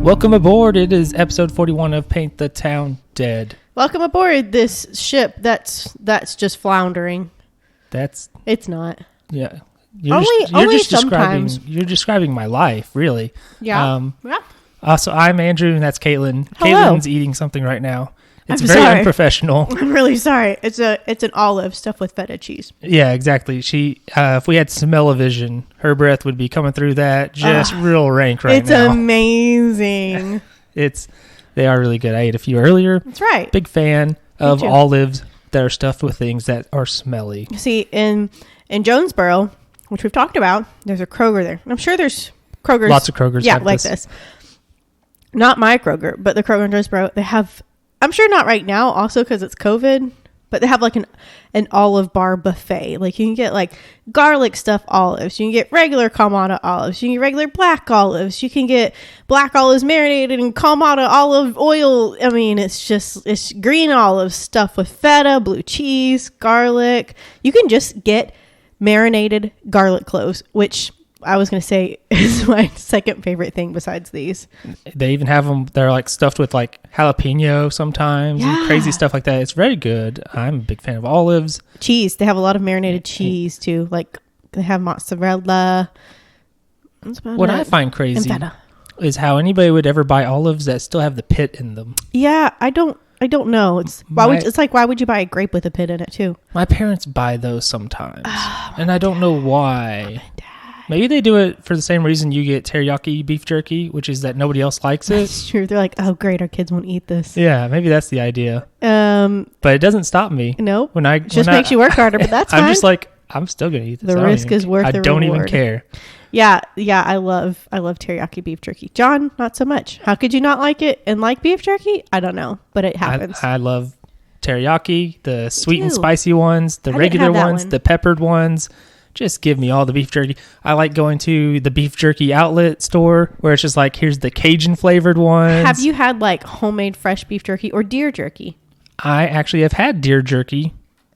Welcome aboard. It is episode 41 of Paint the Town Dead. Welcome aboard this ship that's just floundering. It's not. Yeah. Only sometimes. You're describing my life, really. Yeah. So I'm Andrew, and that's Caitlin. Hello. Caitlin's eating something right now. It's I'm very sorry. unprofessional. I'm really sorry. It's an olive stuffed with feta cheese. Yeah, exactly. She, if we had smell-o-vision, her breath would be coming through that just real rank right now. It's amazing. They are really good. I ate a few earlier. That's right. Big fan of olives that are stuffed with things that are smelly. See, in Jonesboro, which we've talked about, there's a Kroger there. I'm sure there's Krogers. Lots of Krogers. Yeah, like this. Not my Kroger, but the Kroger in Jonesboro. They have, I'm sure not right now, also because it's COVID, but they have like an olive bar buffet. Like you can get like garlic stuffed olives. You can get regular Kalamata olives. You can get regular black olives. You can get black olives marinated in Kalamata olive oil. I mean, it's green olives stuffed with feta, blue cheese, garlic. You can just get marinated garlic cloves, which I was going to say is my second favorite thing besides these. They even have them, they're like stuffed with like jalapeno sometimes and crazy stuff like that. It's very good. I'm a big fan of olives. Cheese. They have a lot of marinated cheese too. Like they have mozzarella. That's about what it. I find crazy is how anybody would ever buy olives that still have the pit in them. Yeah, I don't know. It's why would you buy a grape with a pit in it too? My parents buy those sometimes. And I don't know why. Maybe they do it for the same reason you get teriyaki beef jerky, which is that nobody else likes it. That's true. They're like, oh, great, our kids won't eat this. Yeah, maybe that's the idea. But it doesn't stop me. Nope. It just makes you work harder, but that's fine. I'm just like, I'm still going to eat this. The risk is worth the reward. I don't even care. Yeah, I love teriyaki beef jerky. John, not so much. How could you not like it and like beef jerky? I don't know, but it happens. I love teriyaki, the sweet and spicy ones, the regular ones, the peppered ones. Just give me all the beef jerky. I like going to the beef jerky outlet store where it's just like, here's the Cajun flavored ones. Have you had like homemade fresh beef jerky or deer jerky? I actually have had deer jerky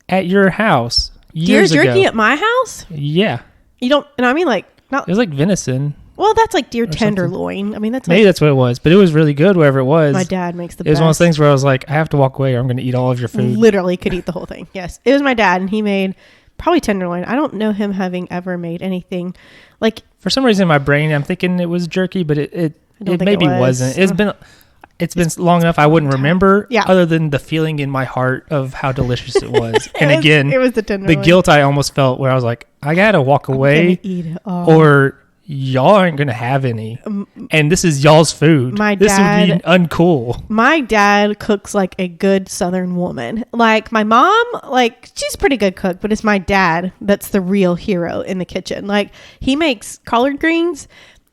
at your house years ago. Deer jerky at my house? Yeah. You don't, and I mean like, not. It was like venison. Well, that's like deer tenderloin. I mean, that's maybe that's what it was, but it was really good wherever it was. My dad makes the best. It was one of those things where I was like, I have to walk away or I'm going to eat all of your food. Literally could eat the whole thing. Yes. It was my dad and he made probably tenderloin. I don't know him having ever made anything like. For some reason in my brain, I'm thinking it was jerky, but it maybe wasn't. It's been long enough I wouldn't remember other than the feeling in my heart of how delicious it was. And again, it was the tenderloin. The guilt I almost felt where I was like, I got to walk away eat it all. Or y'all aren't going to have any. And this is y'all's food. This would be uncool. My dad cooks like a good Southern woman. Like my mom, like she's a pretty good cook, but it's my dad that's the real hero in the kitchen. Like he makes collard greens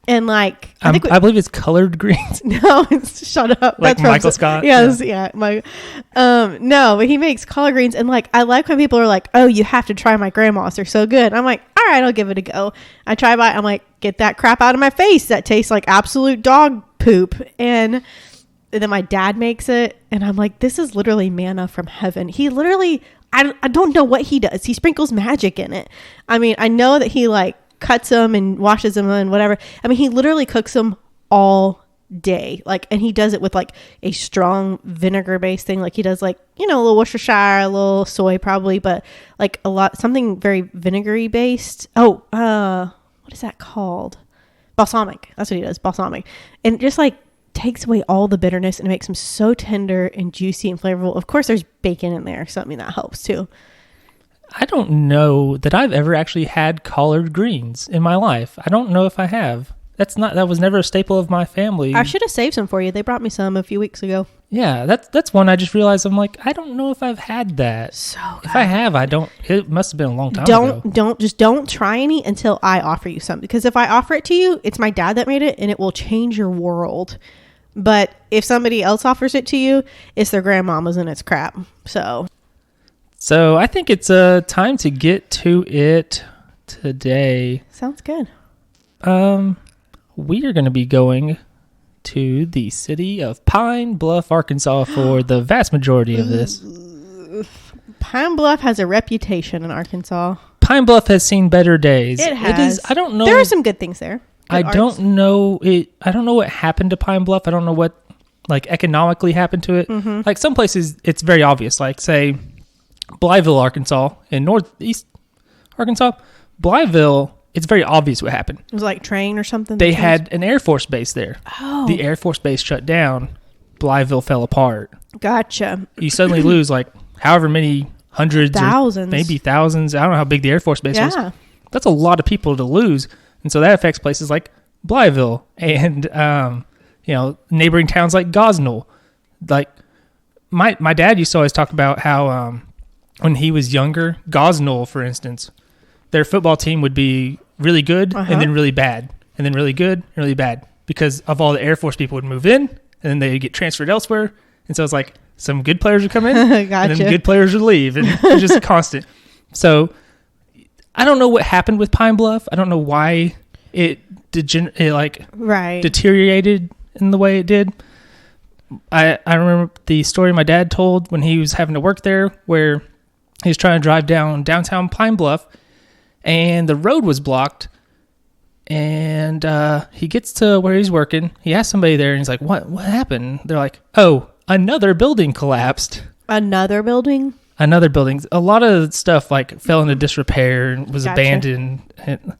and like I believe it's colored greens. No, shut up. Like that's Michael Scott. Yes, yeah. No, but he makes collard greens and like I like when people are like, "Oh, you have to try my grandma's. They're so good." I'm like, "All right, I'll give it a go." I try by. I'm like, "Get that crap out of my face. That tastes like absolute dog poop." And then my dad makes it, and I'm like, "This is literally manna from heaven." He literally, I don't know what he does. He sprinkles magic in it. I mean, I know that he like cuts them and washes them and whatever. I mean, he literally cooks them all day. Like, and he does it with like a strong vinegar based thing. Like he does like, a little Worcestershire, a little soy probably, but like something very vinegary based. Oh, what is that called? Balsamic. That's what he does. Balsamic. And it just like takes away all the bitterness and it makes them so tender and juicy and flavorful. Of course there's bacon in there. So I mean, that helps too. I don't know that I've ever actually had collard greens in my life. I don't know if I have. That was never a staple of my family. I should have saved some for you. They brought me some a few weeks ago. Yeah, that's one I just realized. I'm like, I don't know if I've had that. So good. If I have, it must have been a long time ago. Don't try any until I offer you some. Because if I offer it to you, it's my dad that made it and it will change your world. But if somebody else offers it to you, it's their grandmama's and it's crap. So I think it's time to get to it today. Sounds good. We are going to be going to the city of Pine Bluff, Arkansas for the vast majority of this. Pine Bluff has a reputation in Arkansas. Pine Bluff has seen better days. It has. I don't know. There are some good things there. I don't know what happened to Pine Bluff. I don't know what like economically happened to it. Mm-hmm. Like some places it's very obvious, like say Blytheville, Arkansas, in northeast Arkansas. Blytheville, it's very obvious what happened. It was like train or something. They had an Air Force base there. Oh. The Air Force base shut down. Blytheville fell apart. Gotcha. You suddenly lose like however many hundreds, thousands, maybe thousands. I don't know how big the Air Force base was. That's a lot of people to lose. And so that affects places like Blytheville and, neighboring towns like Gosnell. Like my dad used to always talk about how when he was younger, Gosnell, for instance, their football team would be really good and then really bad and then really good and really bad because of all the Air Force people would move in and then they would get transferred elsewhere. And so it's like some good players would come in and then good players would leave. And it's just constant. So I don't know what happened with Pine Bluff. I don't know why it deteriorated in the way it did. I remember the story my dad told when he was having to work there where he was trying to drive down downtown Pine Bluff and the road was blocked. And he gets to where he's working. He asks somebody there and he's like, what happened? They're like, oh, another building collapsed. Another building? Another building. A lot of stuff like fell into disrepair and was abandoned. And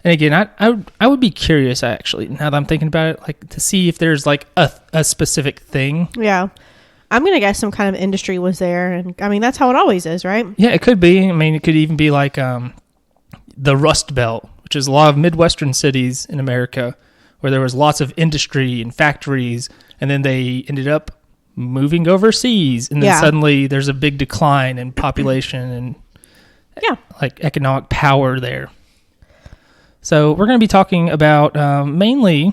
again, I would be curious actually, now that I'm thinking about it, like to see if there's like a specific thing. Yeah. I'm going to guess some kind of industry was there. And I mean, that's how it always is, right? Yeah, it could be. I mean, it could even be like the Rust Belt, which is a lot of Midwestern cities in America where there was lots of industry and factories. And then they ended up moving overseas. And then suddenly there's a big decline in population and like economic power there. So we're going to be talking about mainly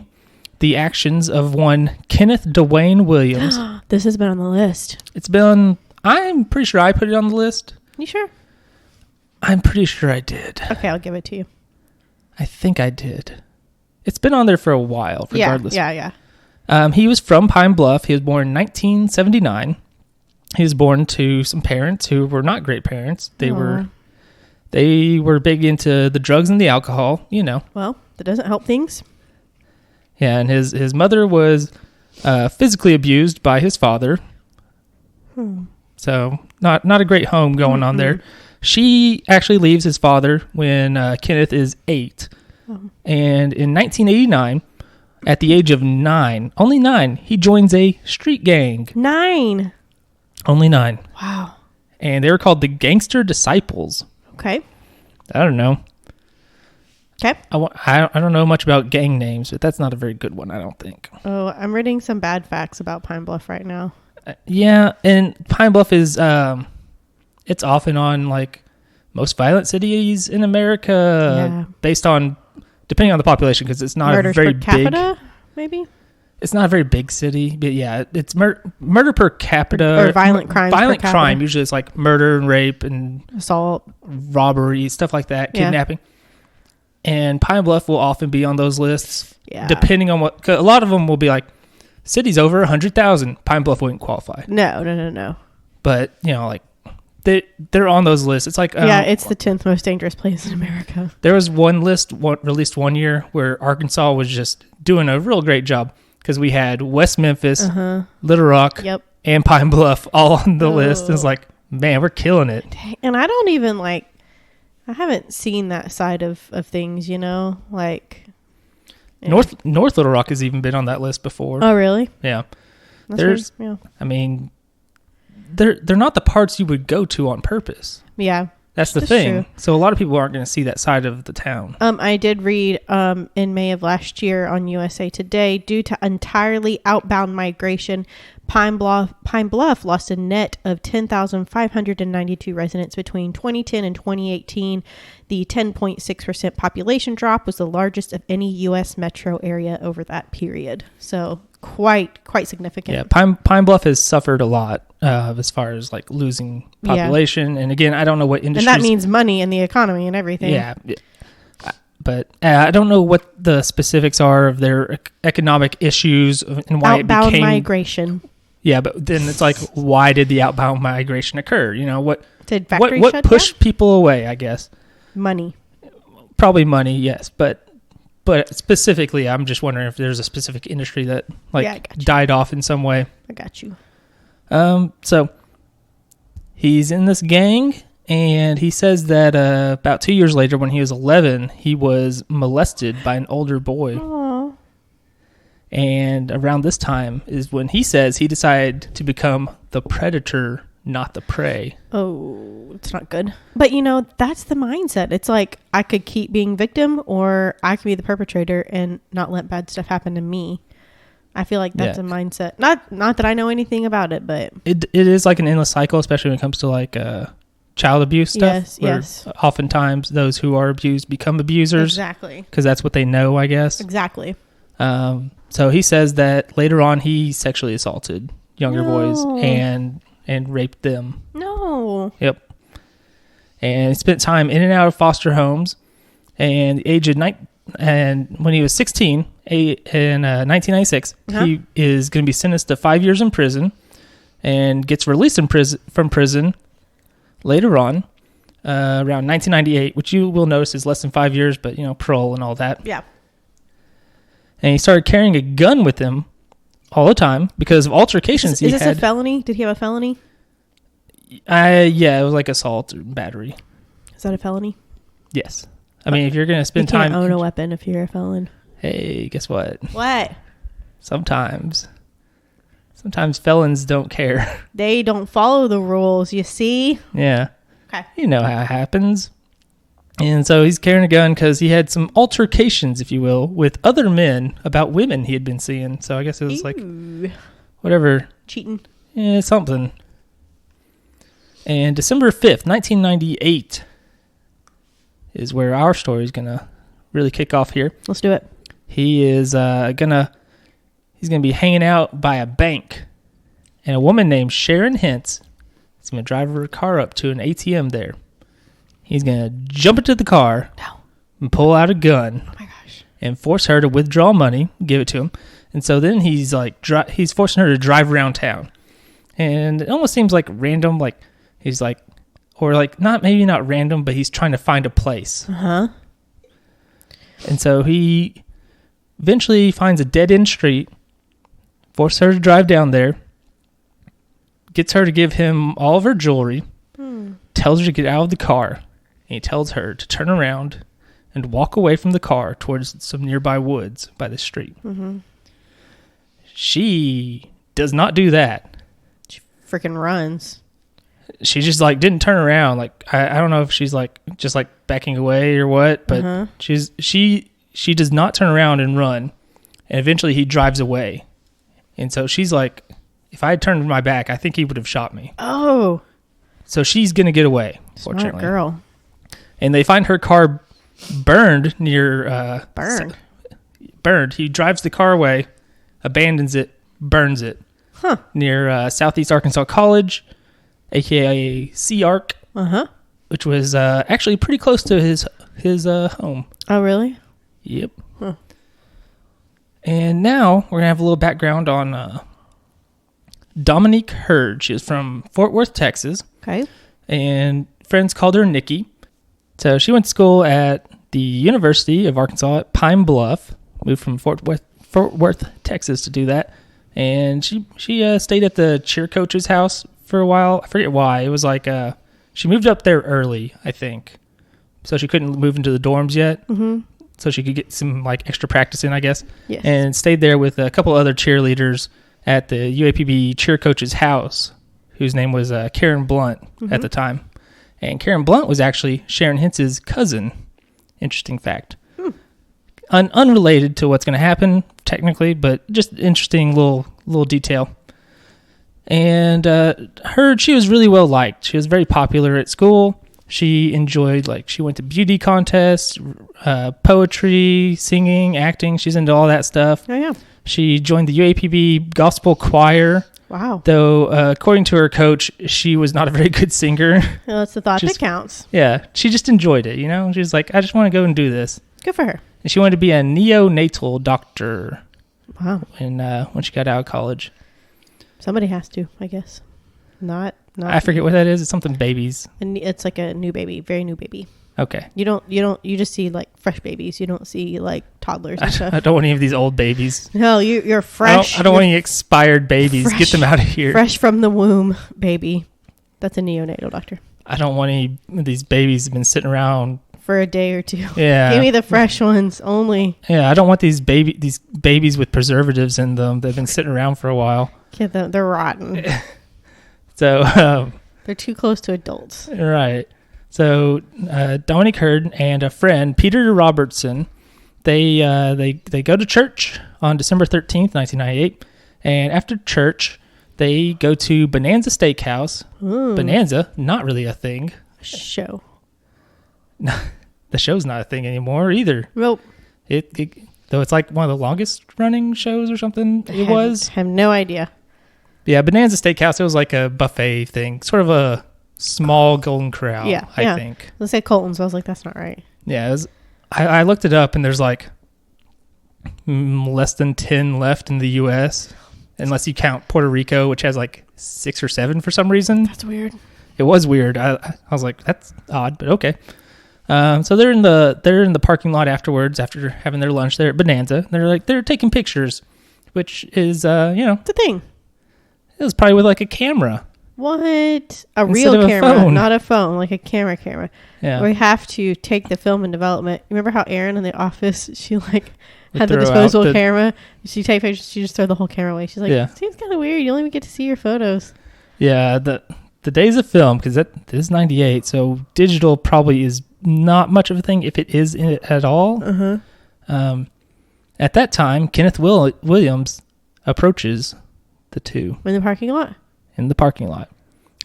the actions of one Kenneth Dwayne Williams. This has been on the list. I'm pretty sure I put it on the list. You sure? I'm pretty sure I did. Okay, I'll give it to you. I think I did. It's been on there for a while, regardless. Yeah. He was from Pine Bluff. He was born in 1979. He was born to some parents who were not great parents. They were big into the drugs and the alcohol, you know. Well, that doesn't help things. Yeah, and his mother was physically abused by his father. So not a great home going on there. She actually leaves his father when Kenneth is 8. And in 1989, at the age of 9, only 9, he joins a street gang. 9? Only 9. Wow. And they were called the Gangster Disciples. Okay. I don't know. Okay. I don't know much about gang names, but that's not a very good one, I don't think. Oh, I'm reading some bad facts about Pine Bluff right now. Yeah, and Pine Bluff is it's often on like most violent cities in America based on depending on the population because it's not Murders a very per capita, big. Maybe. It's not a very big city, but yeah, it's murder per capita or violent crimes. Violent crime usually it's like murder and rape and assault, robbery, stuff like that, kidnapping. And Pine Bluff will often be on those lists, depending on what. 'Cause a lot of them will be like cities over 100,000. Pine Bluff wouldn't qualify. No. But you know, like they're on those lists. It's like it's the 10th most dangerous place in America. There was one list released one year where Arkansas was just doing a real great job because we had West Memphis, Little Rock, and Pine Bluff all on the list. And it's like, man, we're killing it. And I don't even like. I haven't seen that side of things, you know, like North Little Rock has even been on that list before. Oh, really? Yeah. I mean, they're not the parts you would go to on purpose. Yeah. That's the thing. True. So a lot of people aren't going to see that side of the town. I did read in May of last year on USA Today, due to entirely outbound migration, Pine Bluff lost a net of 10,592 residents between 2010 and 2018. The 10.6% population drop was the largest of any U.S. metro area over that period. So quite significant. Yeah, Pine Bluff has suffered a lot as far as like losing population. Yeah. And again, I don't know what industry. And that means money and the economy and everything. Yeah. But I don't know what the specifics are of their economic issues and why outbound it became migration. Yeah, but then it's like, why did the outbound migration occur? You know, what pushed people away, I guess? Money. Probably money, yes. But But specifically, I'm just wondering if there's a specific industry that died off in some way. I got you. So he's in this gang, and he says that about 2 years later, when he was 11, he was molested by an older boy. Aww. And around this time is when he says he decided to become the predator, not the prey. Oh, it's not good. But, that's the mindset. It's like I could keep being victim, or I could be the perpetrator and not let bad stuff happen to me. I feel like that's a mindset. Not that I know anything about it, but... It is like an endless cycle, especially when it comes to like child abuse stuff. Yes. Oftentimes those who are abused become abusers. Exactly. Because that's what they know, I guess. Exactly. So he says that later on he sexually assaulted younger boys and raped them. No. Yep. And he spent time in and out of foster homes. And the age of and when he was 16, in 1996, he is going to be sentenced to 5 years in prison and gets released from prison later on, around 1998, which you will notice is less than 5 years, but, parole and all that. Yeah. And he started carrying a gun with him all the time because of altercations Is this a felony? Did he have a felony? Yeah, it was like assault or battery. Is that a felony? Yes. I mean, if you're going to spend you time... can't own a weapon if you're a felon. Hey, guess what? What? Sometimes felons don't care. They don't follow the rules, you see? Yeah. Okay. You know how it happens. And so he's carrying a gun because he had some altercations, if you will, with other men about women he had been seeing. So I guess it was like, whatever. Cheating. Yeah, something. And December 5th, 1998 is where our story is going to really kick off here. Let's do it. He is he's gonna be hanging out by a bank, and a woman named Sharon Hintz is gonna drive her car up to an ATM there. He's gonna jump into the car and pull out a gun. Oh my gosh! And force her to withdraw money, give it to him, and so then he's like he's forcing her to drive around town, and it almost seems like random, like he's like, or like maybe not random, but he's trying to find a place. And so he eventually finds a dead-end street, forces her to drive down there, gets her to give him all of her jewelry, tells her to get out of the car, and he tells her to turn around and walk away from the car towards some nearby woods by the street. Mm-hmm. She does not do that. She freaking runs. She just like didn't turn around. Like I don't know if she's like just like backing away or what, but she does not turn around and run. And eventually he drives away. And so she's like, if I had turned my back, I think he would have shot me. Oh. So she's going to get away, Smart fortunately. Girl. And they find her car burned near... Burned. He drives the car away, abandons it, burns it. Near Southeast Arkansas College, a.k.a. C-Arc. Which was actually pretty close to his home. Oh, really? Yep. Huh. And now we're going to have a little background on Dominique Hurd. She is from Fort Worth, Texas. Okay. And friends called her Nikki. So she went to school at the University of Arkansas at Pine Bluff. Moved from Fort Worth, Texas to do that. And she stayed at the cheer coach's house for a while. I forget why. It was like she moved up there early, I think. So she couldn't move into the dorms yet. Mm-hmm. So she could get some like extra practice in, I guess. Yes. And stayed there with a couple other cheerleaders at the UAPB cheer coach's house, whose name was Karen Blunt at the time. And Karen Blunt was actually Sharon Hintz's cousin. Interesting fact. Unrelated to what's going to happen, technically, but just interesting little detail. And she was really well liked. She was very popular at school. She enjoyed, she went to beauty contests, poetry, singing, acting. She's into all that stuff. Oh, yeah. She joined the UAPB gospel choir. Wow. Though, according to her coach, she was not a very good singer. Well, that's the thought that counts. Yeah. She just enjoyed it, you know? She was like, I just want to go and do this. Good for her. And she wanted to be a neonatal doctor. Wow. When she got out of college. Somebody has to, I guess. Not. I forget what that is. It's something babies. And it's like a new baby, very new baby. Okay. You just see like fresh babies. You don't see like toddlers and stuff. I don't want any of these old babies. No, you're fresh. I don't want any expired babies. Get them out of here. Fresh from the womb, baby. That's a neonatal doctor. I don't want any of these babies that have been sitting around for a day or two. Yeah. Give me the fresh ones only. Yeah, I don't want these babies with preservatives in them. They've been sitting around for a while. Yeah, they're rotten. So they're too close to adults. Right. So Dominique Hurd and a friend, Peter Robertson, they go to church on December 13th, 1998. And after church, they go to Bonanza Steakhouse. Ooh. Bonanza, not really a thing. Show. The show's not a thing anymore either. Nope. It though it's like one of the longest running shows or something. I have no idea. Yeah, Bonanza Steakhouse, it was like a buffet thing. Sort of a small Golden Corral, I think. Let's say Colton's. I was like, that's not right. Yeah, I looked it up, and there's like less than 10 left in the U.S., unless you count Puerto Rico, which has like 6 or 7 for some reason. That's weird. It was weird. I was like, that's odd, but okay. So they're in the parking lot afterwards, after having their lunch there at Bonanza. They're taking pictures, which is it's a thing. It was probably with like a camera. What? A real camera, not a phone, like a camera. Yeah. We have to take the film in development. Remember how Erin in the office, she like had the disposable camera? She take pictures, she just throw the whole camera away. She's like, seems kind of weird. You only get to see your photos. Yeah, the days of film, because this is 98, so digital probably is not much of a thing, if it is in it at all. Uh-huh. At that time, Kenneth Williams approaches the two. In the parking lot? In the parking lot.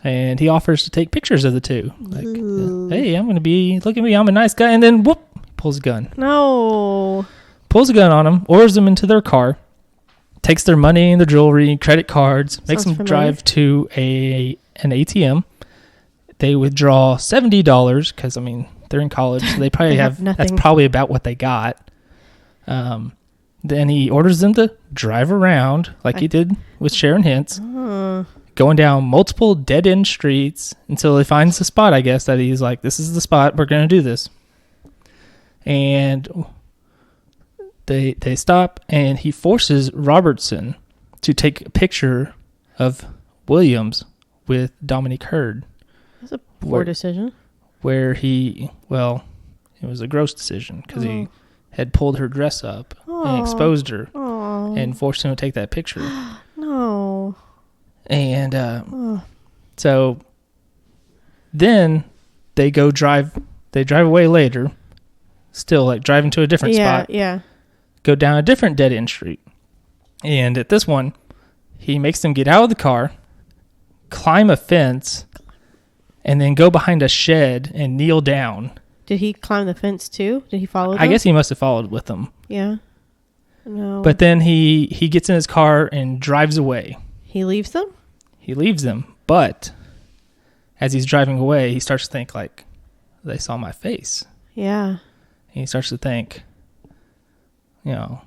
And he offers to take pictures of the two. Like, hey, look at me, I'm a nice guy. And then, whoop, pulls a gun. No. Pulls a gun on them, orders them into their car, takes their money and their jewelry, credit cards, makes them drive to an ATM. They withdraw $70 because, they're in college, so they probably have nothing. That's probably about what they got. Then he orders them to drive around like he did with Sharon Hintz, going down multiple dead-end streets until he finds the spot, I guess, that he's like, this is the spot, we're going to do this. And they stop, and he forces Robertson to take a picture of Williams with Dominique Hurd. That's a poor decision. Where it was a gross decision because he had pulled her dress up and exposed her and forced him to take that picture. No. And so then they drive away later, still like driving to a different spot. Yeah. Go down a different dead end street. And at this one, he makes them get out of the car, climb a fence, and then go behind a shed and kneel down. Did he climb the fence too? Did he follow them? I guess he must have followed with them. Yeah. No. But then he gets in his car and drives away. He leaves them? He leaves them. But as he's driving away, he starts to think like, they saw my face. Yeah. And he starts to think, got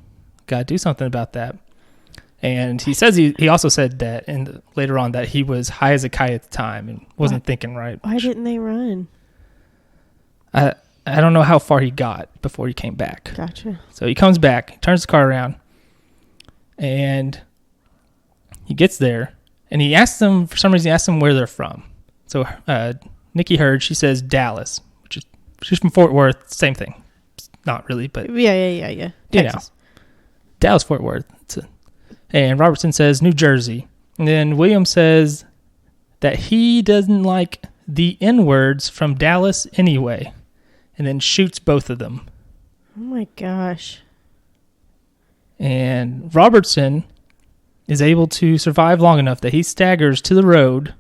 to do something about that. And he says he also said that later on that he was high as a kite at the time and wasn't thinking right. Why didn't they run? I don't know how far he got before he came back. Gotcha. So he comes back, he turns the car around, and he gets there, and for some reason he asks them where they're from. So Nikki Herge, she says Dallas, she's from Fort Worth, same thing. Not really, but yeah. Texas. Dallas, Fort Worth. And Robertson says New Jersey. And then Williams says that he doesn't like the N-words from Dallas anyway. And then shoots both of them. Oh my gosh. And Robertson is able to survive long enough that he staggers to the road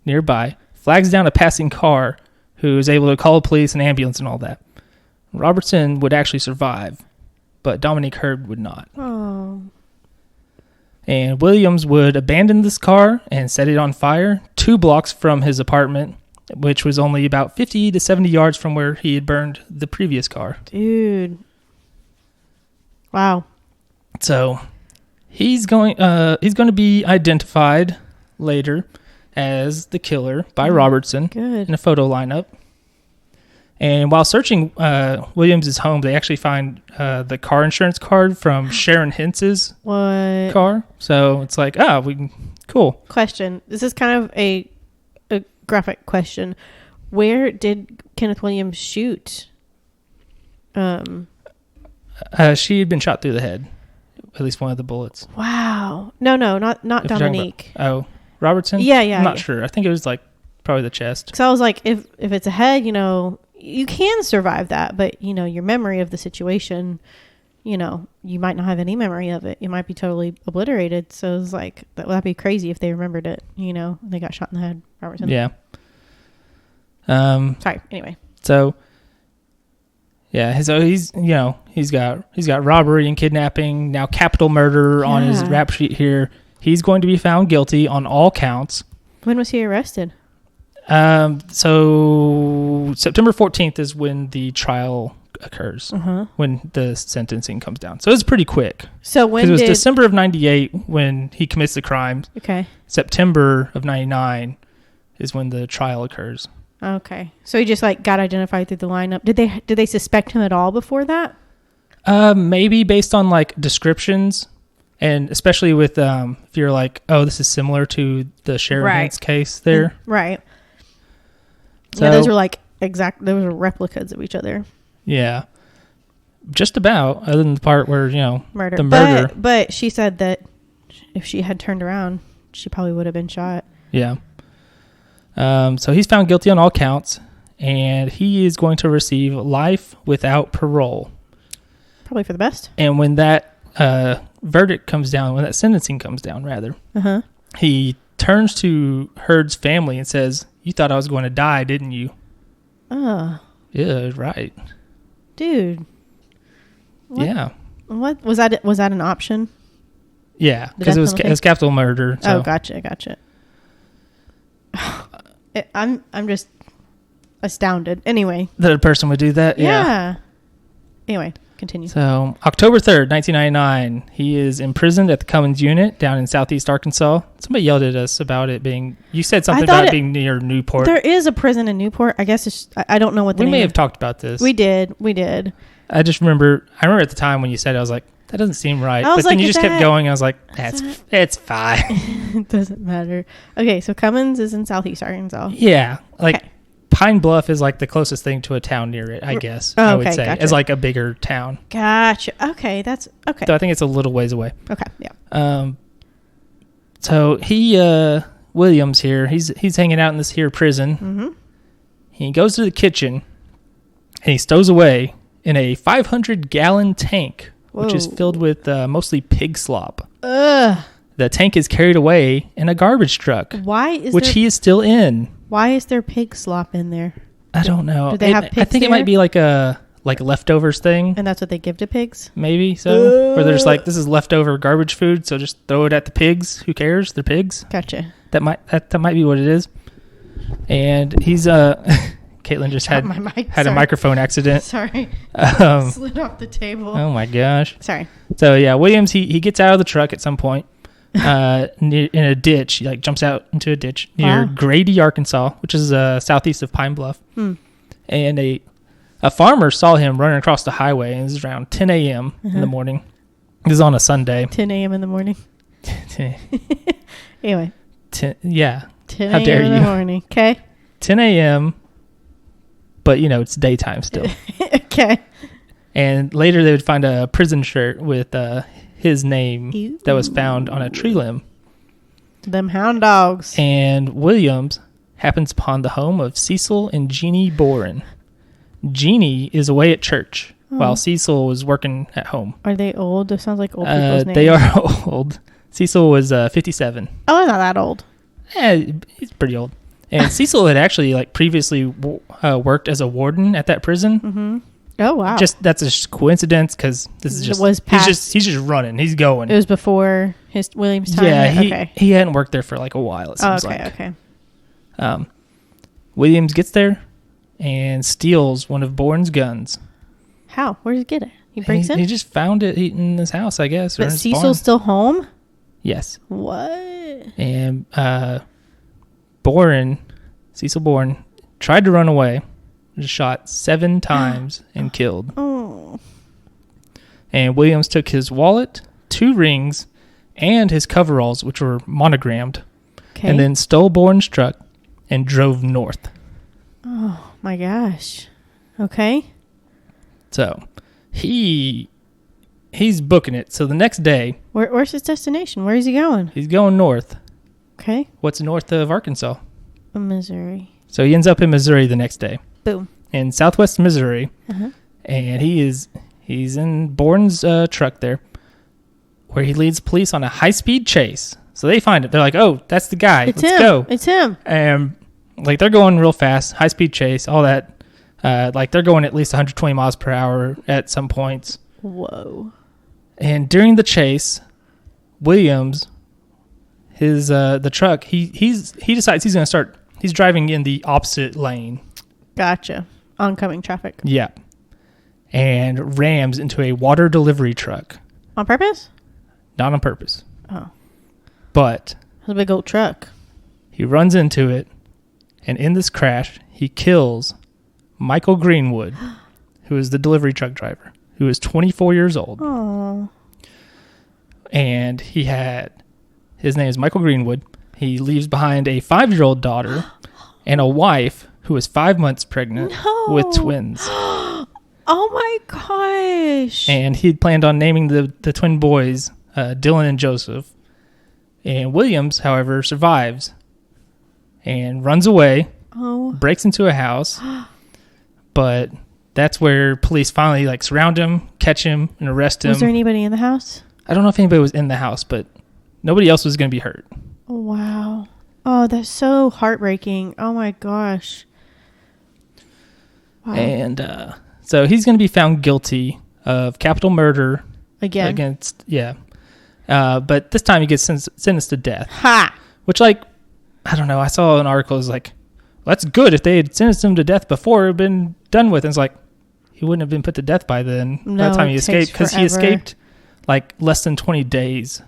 nearby, flags down a passing car who is able to call the police and ambulance and all that. Robertson would actually survive, but Dominique Hurd would not. Oh. And Williams would abandon this car and set it on fire 2 blocks from his apartment, which was only about 50 to 70 yards from where he had burned the previous car. Dude. Wow. So he's going to be identified later as the killer by Robertson in a photo lineup. And while searching Williams' home, they actually find the car insurance card from Sharon Hintz's car. So it's like, cool. Question. This is kind of a graphic question. Where did Kenneth Williams shoot? She had been shot through the head. At least one of the bullets. Wow. No, not Dominique. Robertson? Yeah. I'm not sure. I think it was like probably the chest. So I was like, if it's a head, you can survive that, but your memory of the situation, you might not have any memory of it. You might be totally obliterated. So it was like, that'd be crazy if they remembered it. They got shot in the head. Robertson. Yeah. Sorry. Anyway. So. Yeah, so he's got robbery and kidnapping, now capital murder on his rap sheet here. He's going to be found guilty on all counts. When was he arrested? So September 14th is when the trial occurs, when the sentencing comes down. So it's pretty quick. So when it was December of 98 when he commits the crime. Okay. September of 99 is when the trial occurs. Okay. So he just got identified through the lineup. Did they suspect him at all before that? Maybe based on descriptions, and especially with if you're like, oh, this is similar to the Sharon Hintz case there. Right. So, yeah, those were those were replicas of each other. Yeah. Just about, other than the part where, murder. The murder. But she said that if she had turned around, she probably would have been shot. Yeah. So he's found guilty on all counts, and he is going to receive life without parole. Probably for the best. And when that verdict comes down, when that sentencing comes down, rather, he turns to Hurd's family and says, "You thought I was going to die, didn't you?" Oh. Yeah, right. Dude. What? Yeah. What was that? Was that an option? Yeah, because it was capital murder. So. Oh, gotcha. I'm just astounded. Anyway, that a person would do that. Yeah. Anyway, continue. So October 3rd, 1999, he is imprisoned at the Cummins unit down in Southeast Arkansas. Somebody yelled at us about it being. You said something about it being near Newport. There is a prison in Newport. I guess I don't know what the name. We may have talked about this. We did. I just remember. I remember at the time when you said it, I was like, that doesn't seem right. But then you just kept going. I was like, it's fine. It doesn't matter. Okay, so Cummins is in Southeast Arkansas. Yeah. Pine Bluff is the closest thing to a town near it, I guess. I would say. Gotcha. As a bigger town. Gotcha. Okay, that's okay. So I think it's a little ways away. Okay, yeah. So Williams here, he's hanging out in this here prison. Mm-hmm. He goes to the kitchen and he stows away in a 500-gallon tank. Whoa. Which is filled with mostly pig slop. Ugh. The tank is carried away in a garbage truck. He is still in. Why is there pig slop in there? I don't know. Do they have pigs? I think it might be like a leftovers thing. And that's what they give to pigs? Maybe so. Where they're just this is leftover garbage food, so just throw it at the pigs. Who cares? They're pigs. Gotcha. That might be what it is. And he's Caitlin just had a microphone accident. Sorry. Slid off the table. Oh my gosh. Sorry. So yeah, Williams, he gets out of the truck at some point in a ditch. He jumps out into a ditch near Grady, Arkansas, which is southeast of Pine Bluff. And a farmer saw him running across the highway, and this is around 10 a.m. in the morning. This is on a Sunday. 10 a.m. in the morning. Anyway. 10 a.m. How dare you? In the morning. Okay. 10 a.m. But, it's daytime still. Okay. And later they would find a prison shirt with his name that was found on a tree limb. Them hound dogs. And Williams happens upon the home of Cecil and Jeannie Bourne. Jeannie is away at church while Cecil was working at home. Are they old? It sounds like old people's names. They are old. Cecil was 57. Oh, not that old. Yeah, he's pretty old. And Cecil had actually previously worked as a warden at that prison. Mm-hmm. Oh wow! That's a coincidence because this is just he's just running. He's going. It was before his Williams time. Yeah, he hadn't worked there for a while. It seems okay. Williams gets there and steals one of Bourne's guns. How? Where did he get it? He breaks in. He just found it in his house, I guess. But Cecil's still home. Yes. What? And Cecil Bourne tried to run away, was shot 7 times and killed. Oh. And Williams took his wallet, 2 rings, and his coveralls, which were monogrammed, and then stole Bourne's truck and drove north. Oh, my gosh. Okay. So, he's booking it. So, the next day... Where's his destination? Where is he going? He's going north. Okay. What's north of Arkansas? Missouri. So, he ends up in Missouri the next day. Boom. In southwest Missouri. Uh-huh. And he's in Bourne's truck there, where he leads police on a high-speed chase. So they find it. They're like, oh, that's the guy. Let's go. It's him. And like they're going real fast, high-speed chase, all that. Like they're going at least 120 miles per hour at some points. Whoa. And during the chase, Williams, the truck, he decides he's going to start. He's driving in the opposite lane. Gotcha. Oncoming traffic. Yeah. And rams into a water delivery truck. On purpose? Not on purpose. Oh. But it's a big old truck. He runs into it, and in this crash, he kills Michael Greenwood, who is the delivery truck driver, who is 24 years old. Oh. And his name is Michael Greenwood. He leaves behind a 5-year-old daughter and a wife who is 5 months pregnant with twins. Oh my gosh. And he'd planned on naming the twin boys Dylan and Joseph. And Williams, however, survives and runs away, breaks into a house. But that's where police finally surround him, catch him, and arrest him. Was there anybody in the house? I don't know if anybody was in the house, but nobody else was going to be hurt. Oh, wow. Oh, that's so heartbreaking. Oh my gosh. Wow. And so he's going to be found guilty of capital murder. Again? But this time he gets sentenced to death. Ha! Which, I don't know. I saw an article. It's like, that's good. If they had sentenced him to death before it had been done with. And it's like, he wouldn't have been put to death by then. No, by the time he escaped. Because he escaped less than 20 days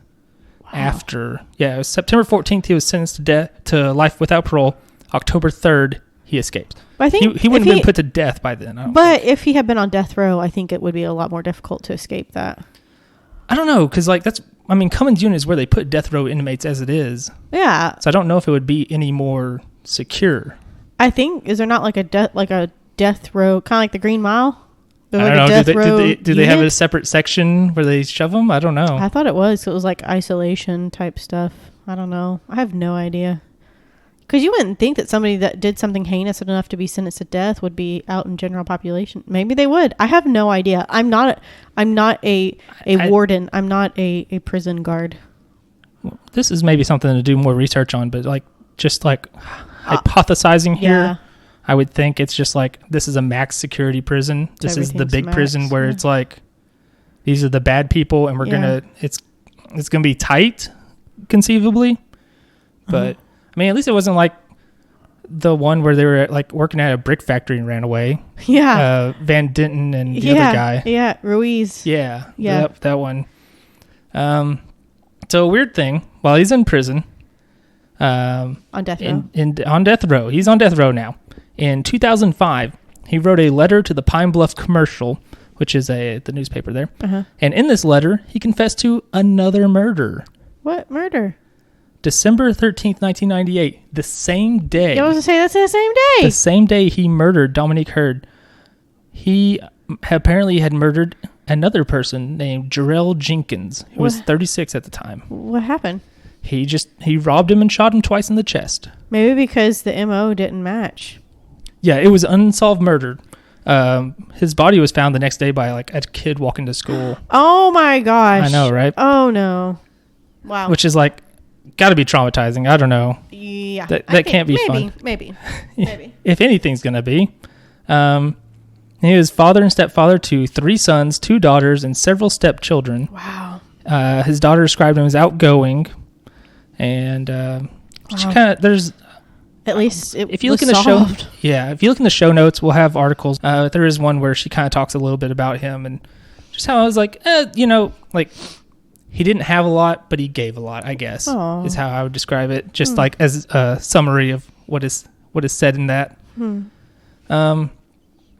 after. Yeah, it was September 14th. He was sentenced to life without parole. October 3rd, he escaped. I think he wouldn't have been put to death by then. But if he had been on death row, I think it would be a lot more difficult to escape that. I don't know, because Cummins Unit is where they put death row inmates as it is. Yeah. So I don't know if it would be any more secure. I think, is there not a death row, kind of like the Green Mile? I don't know. Do they have a separate section where they shove them? I don't know. I thought it was. It was isolation type stuff. I don't know. I have no idea. Because you wouldn't think that somebody that did something heinous enough to be sentenced to death would be out in general population. Maybe they would. I have no idea. I'm not a warden. I'm not a prison guard. Well, this is maybe something to do more research on, but hypothesizing here, yeah. I would think it's just this is a max security prison. This is the big prison where it's these are the bad people, and it's gonna be tight, conceivably, but. At least it wasn't the one where they were working at a brick factory and ran away. Yeah. Van Denton and the other guy. Yeah, Ruiz. Yeah. Yep, that one. So a weird thing, while he's in prison. On death row. On death row. He's on death row now. In 2005, he wrote a letter to the Pine Bluff Commercial, which is the newspaper there. Uh-huh. And in this letter, he confessed to another murder. What murder? December 13th, 1998, the same day. I was going to say, that's the same day. The same day he murdered Dominique Hurd. He apparently had murdered another person named Jarrell Jenkins, who was 36 at the time. What happened? He robbed him and shot him twice in the chest. Maybe because the MO didn't match. Yeah, it was unsolved murder. His body was found the next day by a kid walking to school. Oh my gosh. I know, right? Oh no. Wow. Which is got to be traumatizing. I don't know. Yeah. That can't be fun. Maybe. If anything's going to be. He was father and stepfather to 3 sons, 2 daughters, and several stepchildren. Wow. His daughter described him as outgoing. And she there's... At least if you look in the solved. If you look in the show notes, we'll have articles. There is one where she kind of talks a little bit about him and just how I was he didn't have a lot, but he gave a lot, I guess. Aww. Is how I would describe it. Just as a summary of what is said in that.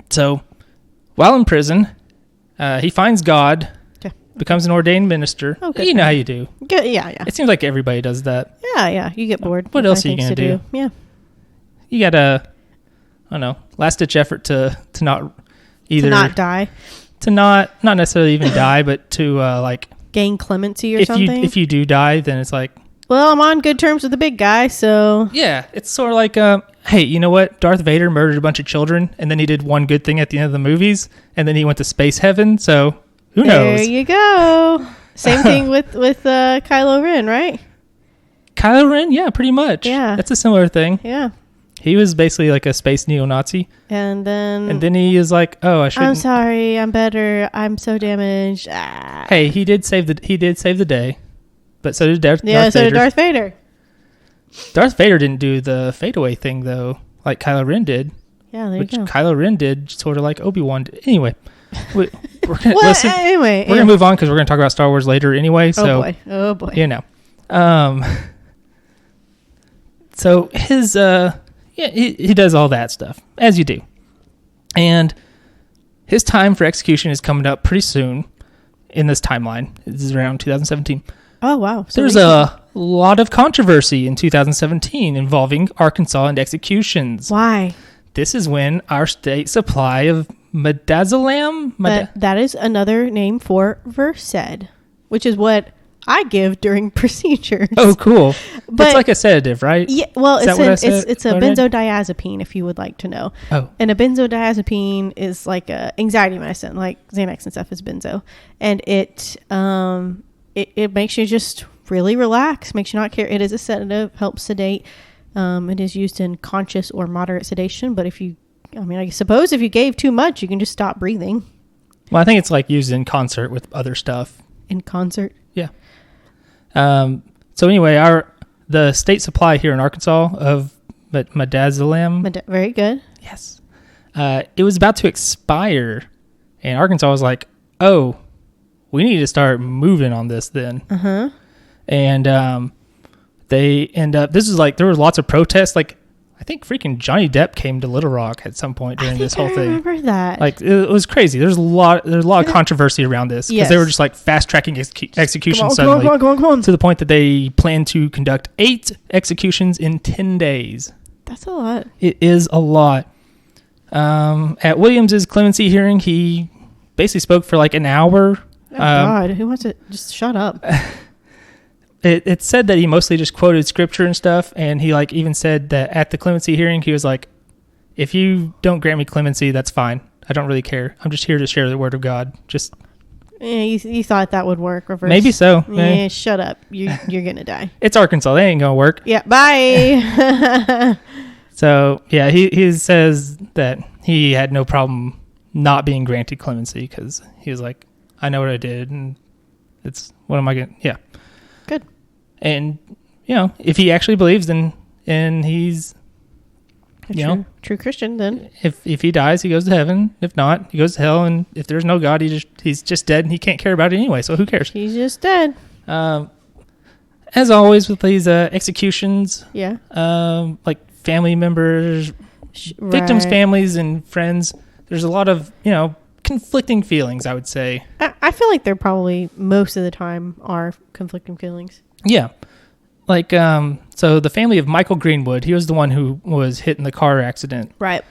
So while in prison, he finds God, becomes an ordained minister. Oh, you know how you do. Yeah. It seems like everybody does that. Yeah. You get bored. What else are you going to do? Yeah. You got to, I don't know, last-ditch effort to not either... To not die. To not necessarily even die, but to, like... Gain clemency or something? If you do die, then it's like... Well, I'm on good terms with the big guy, so... Yeah, it's sort of like, hey, you know what? Darth Vader murdered a bunch of children, and then he did one good thing at the end of the movies, and then he went to space heaven, so... Who knows? There you go. Same thing with Kylo Ren, right? Kylo Ren, yeah, pretty much. Yeah. That's a similar thing. Yeah. He was basically like a space neo-Nazi. And then he is like, oh, I shouldn't. I'm sorry, I'm better. I'm so damaged. Ah. Hey, he did save the day. But so did Darth Vader. Yeah, so did Darth Vader. Darth Vader didn't do the fadeaway thing, though, like Kylo Ren did. Yeah, there which you go. Kylo Ren did sort of like Obi-Wan did. Anyway. We're gonna anyway, we're gonna move on because we're gonna talk about Star Wars later anyway. So, oh boy, you know, so his he does all that stuff as you do, and his time for execution is coming up pretty soon in this timeline. This is around 2017. Oh wow! So there's a lot of controversy in 2017 involving Arkansas and executions. Why? This is when our state supply of midazolam. That is another name for Versed, which is what I give during procedures. Oh, cool. But it's like a sedative, right? Yeah. Well, it's a right? benzodiazepine, if you would like to know. Oh. And a benzodiazepine is like a anxiety medicine, like Xanax and stuff is benzo, and it makes you just really relax, makes you not care. It is a sedative, helps sedate. It is used in conscious or moderate sedation, but I suppose if you gave too much, you can just stop breathing. Well, I think it's like used in concert with other stuff. In concert? Yeah. So anyway, the state supply here in Arkansas of midazolam. Very good. Yes. It was about to expire, and Arkansas was like, oh, we need to start moving on this then. Uh-huh. And they end up, this is like, there were lots of protests, like, I think freaking Johnny Depp came to Little Rock at some point during this whole thing. I remember that. Like, it was crazy. There's a lot of controversy around this because they were just like fast tracking executions suddenly. Come on. To the point that they plan to conduct 8 executions in 10 days. That's a lot. It is a lot. At Williams's clemency hearing, he basically spoke for like an hour. Oh God, who wants to just shut up? It said that he mostly just quoted scripture and stuff, and he like even said that at the clemency hearing, he was like, if you don't grant me clemency, that's fine. I don't really care. I'm just here to share the word of God. Just you thought that would work? Reverse. Maybe so. Yeah, shut up. You're gonna die. It's Arkansas. They ain't gonna work. Yeah. Bye. So yeah, he says that he had no problem not being granted clemency because he was like, I know what I did, and what am I gonna? Yeah. Good. And if he actually believes, then he's true Christian. Then if he dies, he goes to heaven. If not, he goes to hell. And if there's no God, he's just dead, and he can't care about it anyway. So who cares? He's just dead. As always with these executions, yeah. Like family members, victims' families, and friends. There's a lot of conflicting feelings, I would say. I feel like there probably most of the time are conflicting feelings. Yeah. Like, so the family of Michael Greenwood, he was the one who was hit in the car accident. Right.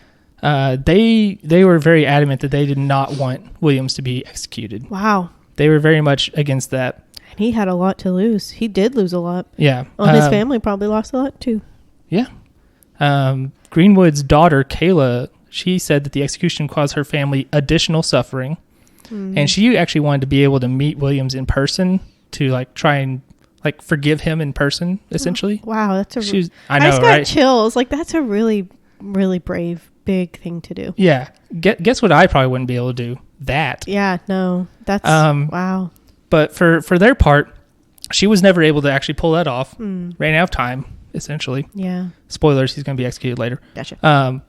They were very adamant that they did not want Williams to be executed. Wow. They were very much against that. And he had a lot to lose. He did lose a lot. Yeah. Well, his family probably lost a lot too. Yeah. Greenwood's daughter, Kayla, she said that the execution caused her family additional suffering. Mm. And she actually wanted to be able to meet Williams in person to like try and like forgive him in person, essentially. Wow, that's I know, I just got right? chills. Like that's a really, really brave, big thing to do. Yeah. Guess what? I probably wouldn't be able to do that. Yeah, no, that's wow. But for their part, she was never able to actually pull that off. Ran out of time, essentially. Yeah. Spoilers: he's going to be executed later. Gotcha.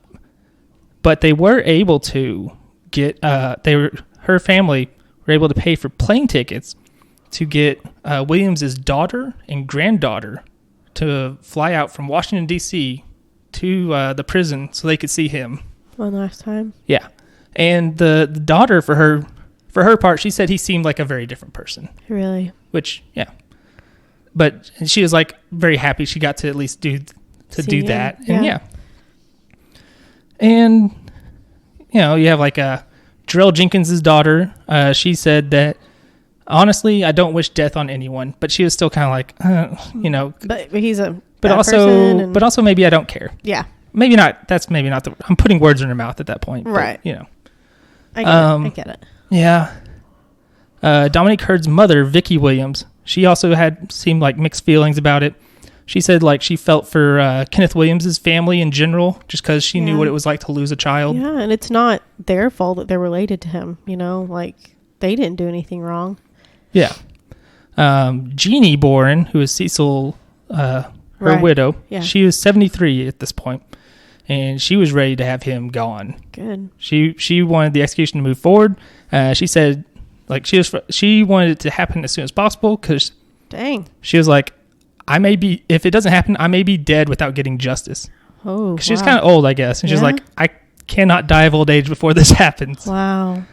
But they were able to get. Her family were able to pay for plane tickets to get Williams's daughter and granddaughter to fly out from Washington D.C. to the prison so they could see him One last time. Yeah. And the daughter, for her part, she said he seemed like a very different person. Really? Which, yeah. But she was like very happy she got to at least do that. And yeah. And, you know, you have like Jarrell Jenkins' daughter. She said that, honestly, I don't wish death on anyone. But she was still kind of like, you know. But he's a but also maybe I don't care. Yeah. Maybe not. That's maybe not I'm putting words in her mouth at that point. Right. But, you know. I get it. Yeah. Dominique Hurd's mother, Vicky Williams, she also seemed like mixed feelings about it. She said like she felt for Kenneth Williams' family in general, just because she knew what it was like to lose a child. Yeah, and it's not their fault that they're related to him. You know, like they didn't do anything wrong. Yeah. Jeannie Bourne, who is Cecil, her widow, she was 73 at this point, and she was ready to have him gone. Good. She wanted the execution to move forward. She said like she wanted it to happen as soon as possible because she was like, if it doesn't happen, I may be dead without getting justice. Oh, wow. She was kind of old, I guess. And she's like, I cannot die of old age before this happens. Wow.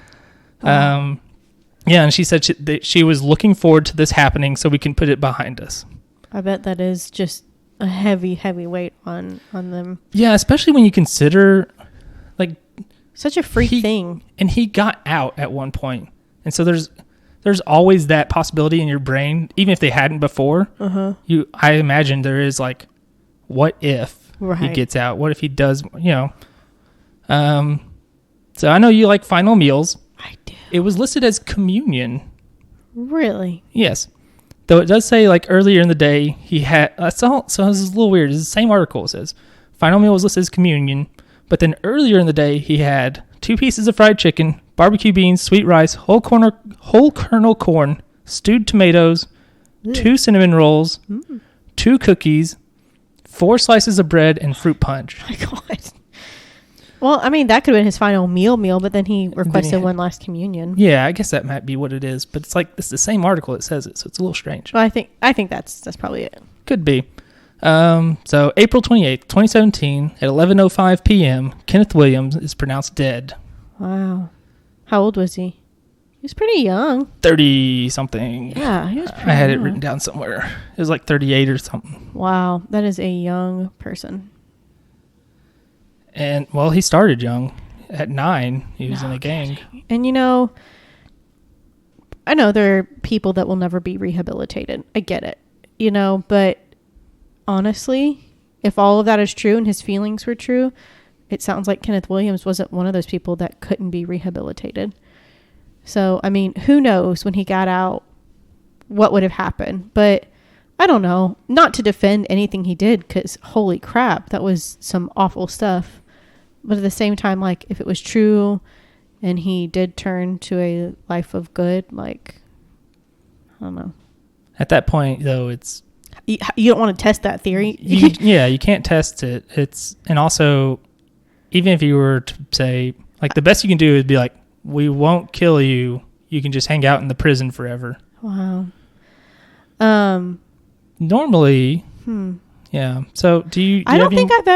Yeah, and she said she was looking forward to this happening so we can put it behind us. I bet that is just a heavy, heavy weight on them. Yeah, especially when you consider, like... Such a freak thing. And he got out at one point. And so there's always that possibility in your brain, even if they hadn't before. I imagine there is like, what if he gets out? What if he does? You know. So I know you like final meals. I do. It was listed as communion. Really? Yes. Though it does say like earlier in the day he had. So this is a little weird. It's the same article. It says final meal was listed as communion, but then earlier in the day he had 2 pieces of fried chicken, barbecue beans, sweet rice, whole kernel corn, stewed tomatoes, 2 cinnamon rolls, 2 cookies, 4 slices of bread, and fruit punch. Oh my God. Well, I mean, that could have been his final meal, but then he requested one last communion. Yeah, I guess that might be what it is. But it's like, it's the same article that says it, so it's a little strange. Well, I think that's probably it. Could be. So April 28th, 2017, at 11:05 p.m., Kenneth Williams is pronounced dead. Wow. How old was he? He was pretty young. 30-something. Yeah, he was pretty I had young. it written down somewhere. It was like 38 or something. Wow, that is a young person. And, well, he started young. At 9, he was in a gang. And, you know, I know there are people that will never be rehabilitated. I get it. You know, but honestly, if all of that is true and his feelings were true, it sounds like Kenneth Williams wasn't one of those people that couldn't be rehabilitated. So, I mean, who knows when he got out what would have happened. But I don't know. Not to defend anything he did, because holy crap, that was some awful stuff. But at the same time, like, if it was true and he did turn to a life of good, like, I don't know. At that point, though, it's... You don't want to test that theory. You can't test it. And also, even if you were to say, like, the best you can do is be like, we won't kill you. You can just hang out in the prison forever. Wow. Normally... Yeah. So do you I don't think I've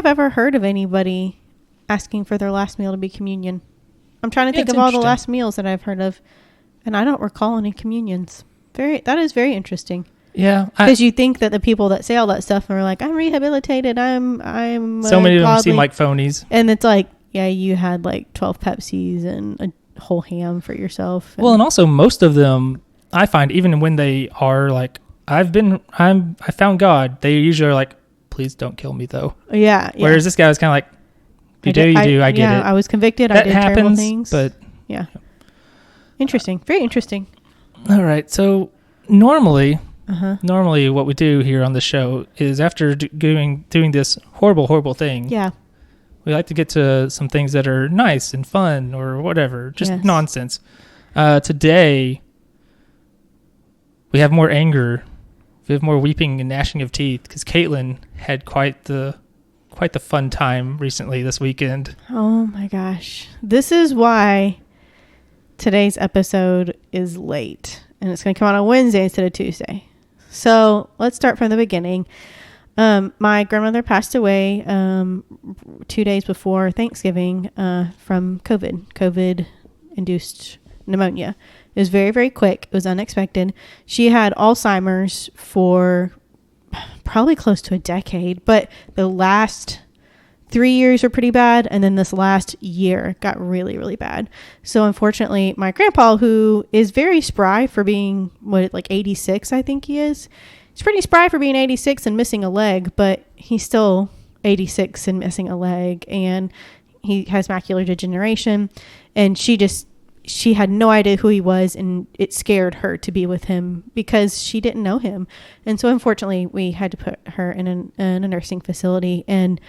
ever heard of anybody asking for their last meal to be communion. I'm trying to think of all the last meals that I've heard of, and I don't recall any communions. That is very interesting. Yeah. Because you think that the people that say all that stuff are like, I'm rehabilitated, I'm so many of them seem like phonies. And it's like, yeah, you had like 12 Pepsis and a whole ham for yourself. Well, and also most of them, I find, even when they are like, I found God, they usually are like, please don't kill me though. Yeah. Whereas this guy was kind of like, you do, I get it. I was convicted. That I did happens, terrible things. But yeah. Interesting. Very interesting. All right. So normally what we do here on the show is after doing this horrible thing. Yeah. We like to get to some things that are nice and fun or whatever, just nonsense. Today, we have more anger. We have more weeping and gnashing of teeth because Caitlin had quite the fun time recently this weekend. Oh my gosh. This is why today's episode is late, and it's going to come out on Wednesday instead of Tuesday. So let's start from the beginning. My grandmother passed away 2 days before Thanksgiving from COVID-induced pneumonia. It was very, very quick. It was unexpected. She had Alzheimer's for probably close to a decade, but the last 3 years were pretty bad, and then this last year got really, really bad. So unfortunately, my grandpa, who is very spry for being, 86, I think he is. He's pretty spry for being 86 and missing a leg, but he's still 86 and missing a leg, and he has macular degeneration, and she had no idea who he was, and it scared her to be with him because she didn't know him. And so unfortunately, we had to put her in a nursing facility, and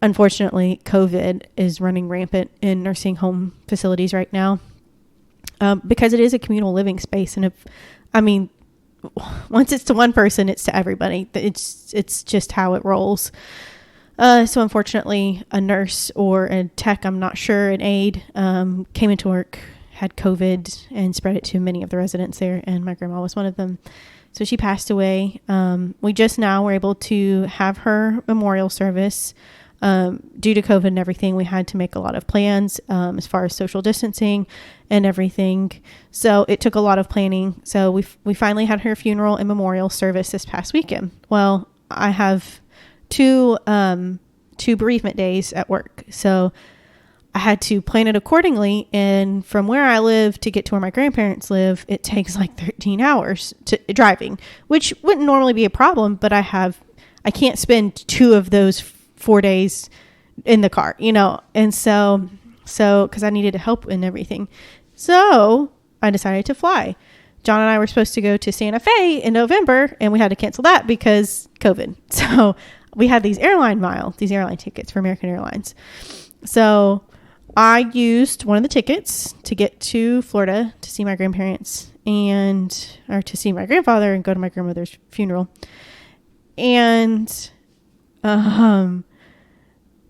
unfortunately, COVID is running rampant in nursing home facilities right now because it is a communal living space. And once it's to one person, it's to everybody. It's just how it rolls. So unfortunately, a nurse or a tech, I'm not sure, an aide, came into work, had COVID, and spread it to many of the residents there. And my grandma was one of them. So she passed away. We just now were able to have her memorial service. Due to COVID and everything, we had to make a lot of plans as far as social distancing and everything. So it took a lot of planning. So we finally had her funeral and memorial service this past weekend. Well, I have two bereavement days at work. So I had to plan it accordingly. And from where I live to get to where my grandparents live, it takes like 13 hours driving, which wouldn't normally be a problem, but I can't spend 2 of those 4 days in the car, and so because I needed help and everything. So I decided to fly. John and I were supposed to go to Santa Fe in November, and we had to cancel that because COVID. So we had these airline tickets for American Airlines. So I used one of the tickets to get to Florida to see my grandparents or to see my grandfather and go to my grandmother's funeral. And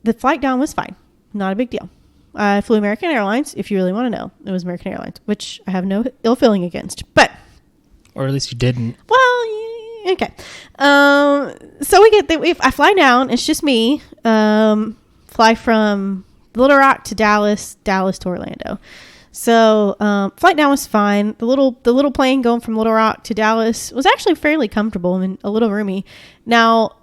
the flight down was fine. Not a big deal. I flew American Airlines, if you really want to know. It was American Airlines, which I have no ill feeling against. But, or at least you didn't. Well, okay. So we get there. I fly down. It's just me. Fly from Little Rock to Dallas to Orlando. So flight down was fine. The little plane going from Little Rock to Dallas was actually fairly comfortable and a little roomy. Now,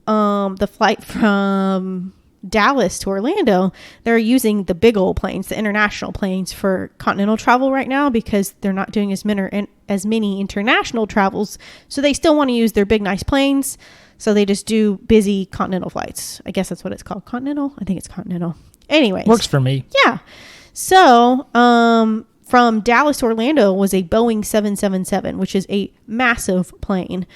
the flight from Dallas to Orlando, they're using the big old planes, the international planes, for continental travel right now because they're not doing as many international travels. So they still want to use their big, nice planes. So they just do busy continental flights. I guess that's what it's called. Continental? I think it's continental. Anyways. Works for me. Yeah. So, from Dallas to Orlando was a Boeing 777, which is a massive plane.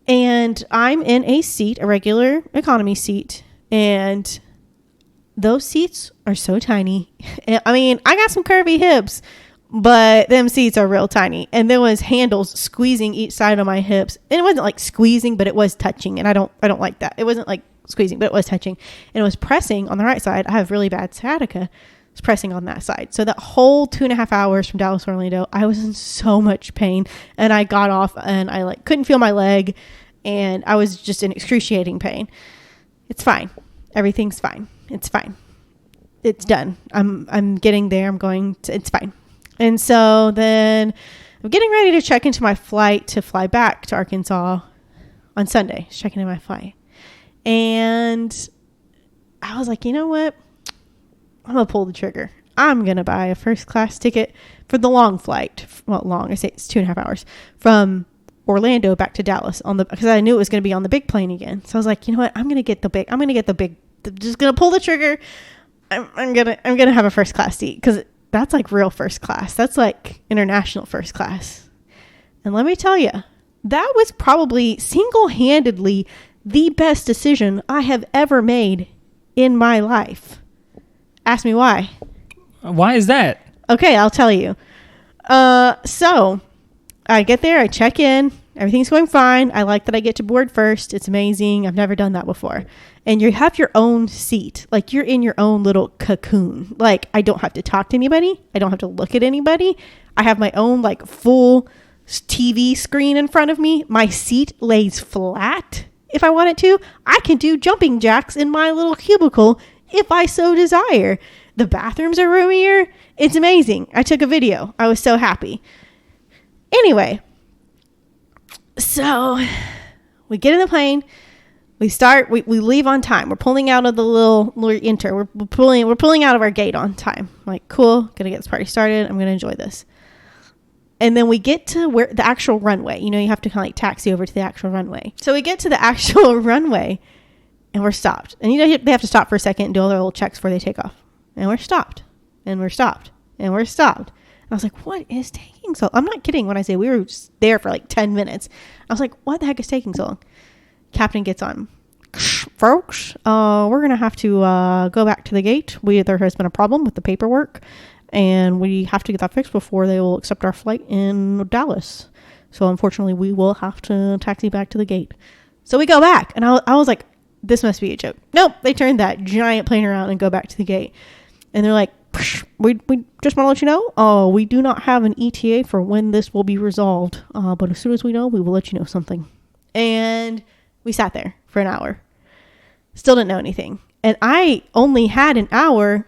And I'm in a regular economy seat. And those seats are so tiny. I mean, I got some curvy hips, but them seats are real tiny. And there was handles squeezing each side of my hips. And it wasn't like squeezing, but it was touching. And I don't like that. It wasn't like squeezing, but it was touching. And it was pressing on the right side. I have really bad sciatica. It's pressing on that side. So that whole 2.5 hours from Dallas to Orlando, I was in so much pain. And I got off and I couldn't feel my leg. And I was just in excruciating pain. It's fine. Everything's fine. It's fine. It's done. I'm getting there. It's fine. And so then I'm getting ready to check into my flight to fly back to Arkansas on Sunday. Checking in my flight. And I was like, you know what? I'm going to pull the trigger. I'm going to buy a first class ticket for the long flight. Well, long. I say it's 2.5 hours from Orlando back to Dallas because I knew it was going to be on the big plane again. So I was like, you know what? I'm going to get the big, just going to pull the trigger. I'm going to have a first class seat because that's like real first class. That's like international first class. And let me tell you, that was probably single-handedly the best decision I have ever made in my life. Ask me why. Why is that? Okay, I'll tell you. So I get there, I check in, everything's going fine. I like that I get to board first. It's amazing. I've never done that before. And you have your own seat. Like you're in your own little cocoon. Like I don't have to talk to anybody. I don't have to look at anybody. I have my own like full TV screen in front of me. My seat lays flat. if I wanted to. I can do jumping jacks in my little cubicle if I so desire. The bathrooms are roomier. It's amazing. I took a video. I was so happy. Anyway, so we get in the plane. We leave on time. We're pulling out of the we're pulling out of our gate on time. I'm like, cool, gonna get this party started. I'm gonna enjoy this. And then we get to where the actual runway, you have to kind of like taxi over to the actual runway. So we get to the actual runway and we're stopped. And they have to stop for a second and do all their little checks before they take off. And we're stopped. And we're stopped. And we're stopped. And I was like, what is taking so long? I'm not kidding when I say we were just there for like 10 minutes. I was like, what the heck is taking so long? Captain gets on. Folks, we're going to have to go back to the gate. There has been a problem with the paperwork. And we have to get that fixed before they will accept our flight in Dallas. So unfortunately, we will have to taxi back to the gate. So we go back. And I was like, this must be a joke. Nope. They turned that giant plane around and go back to the gate. And they're like, we just want to let you know, we do not have an ETA for when this will be resolved. But as soon as we know, we will let you know something. And we sat there for an hour. Still didn't know anything. And I only had an hour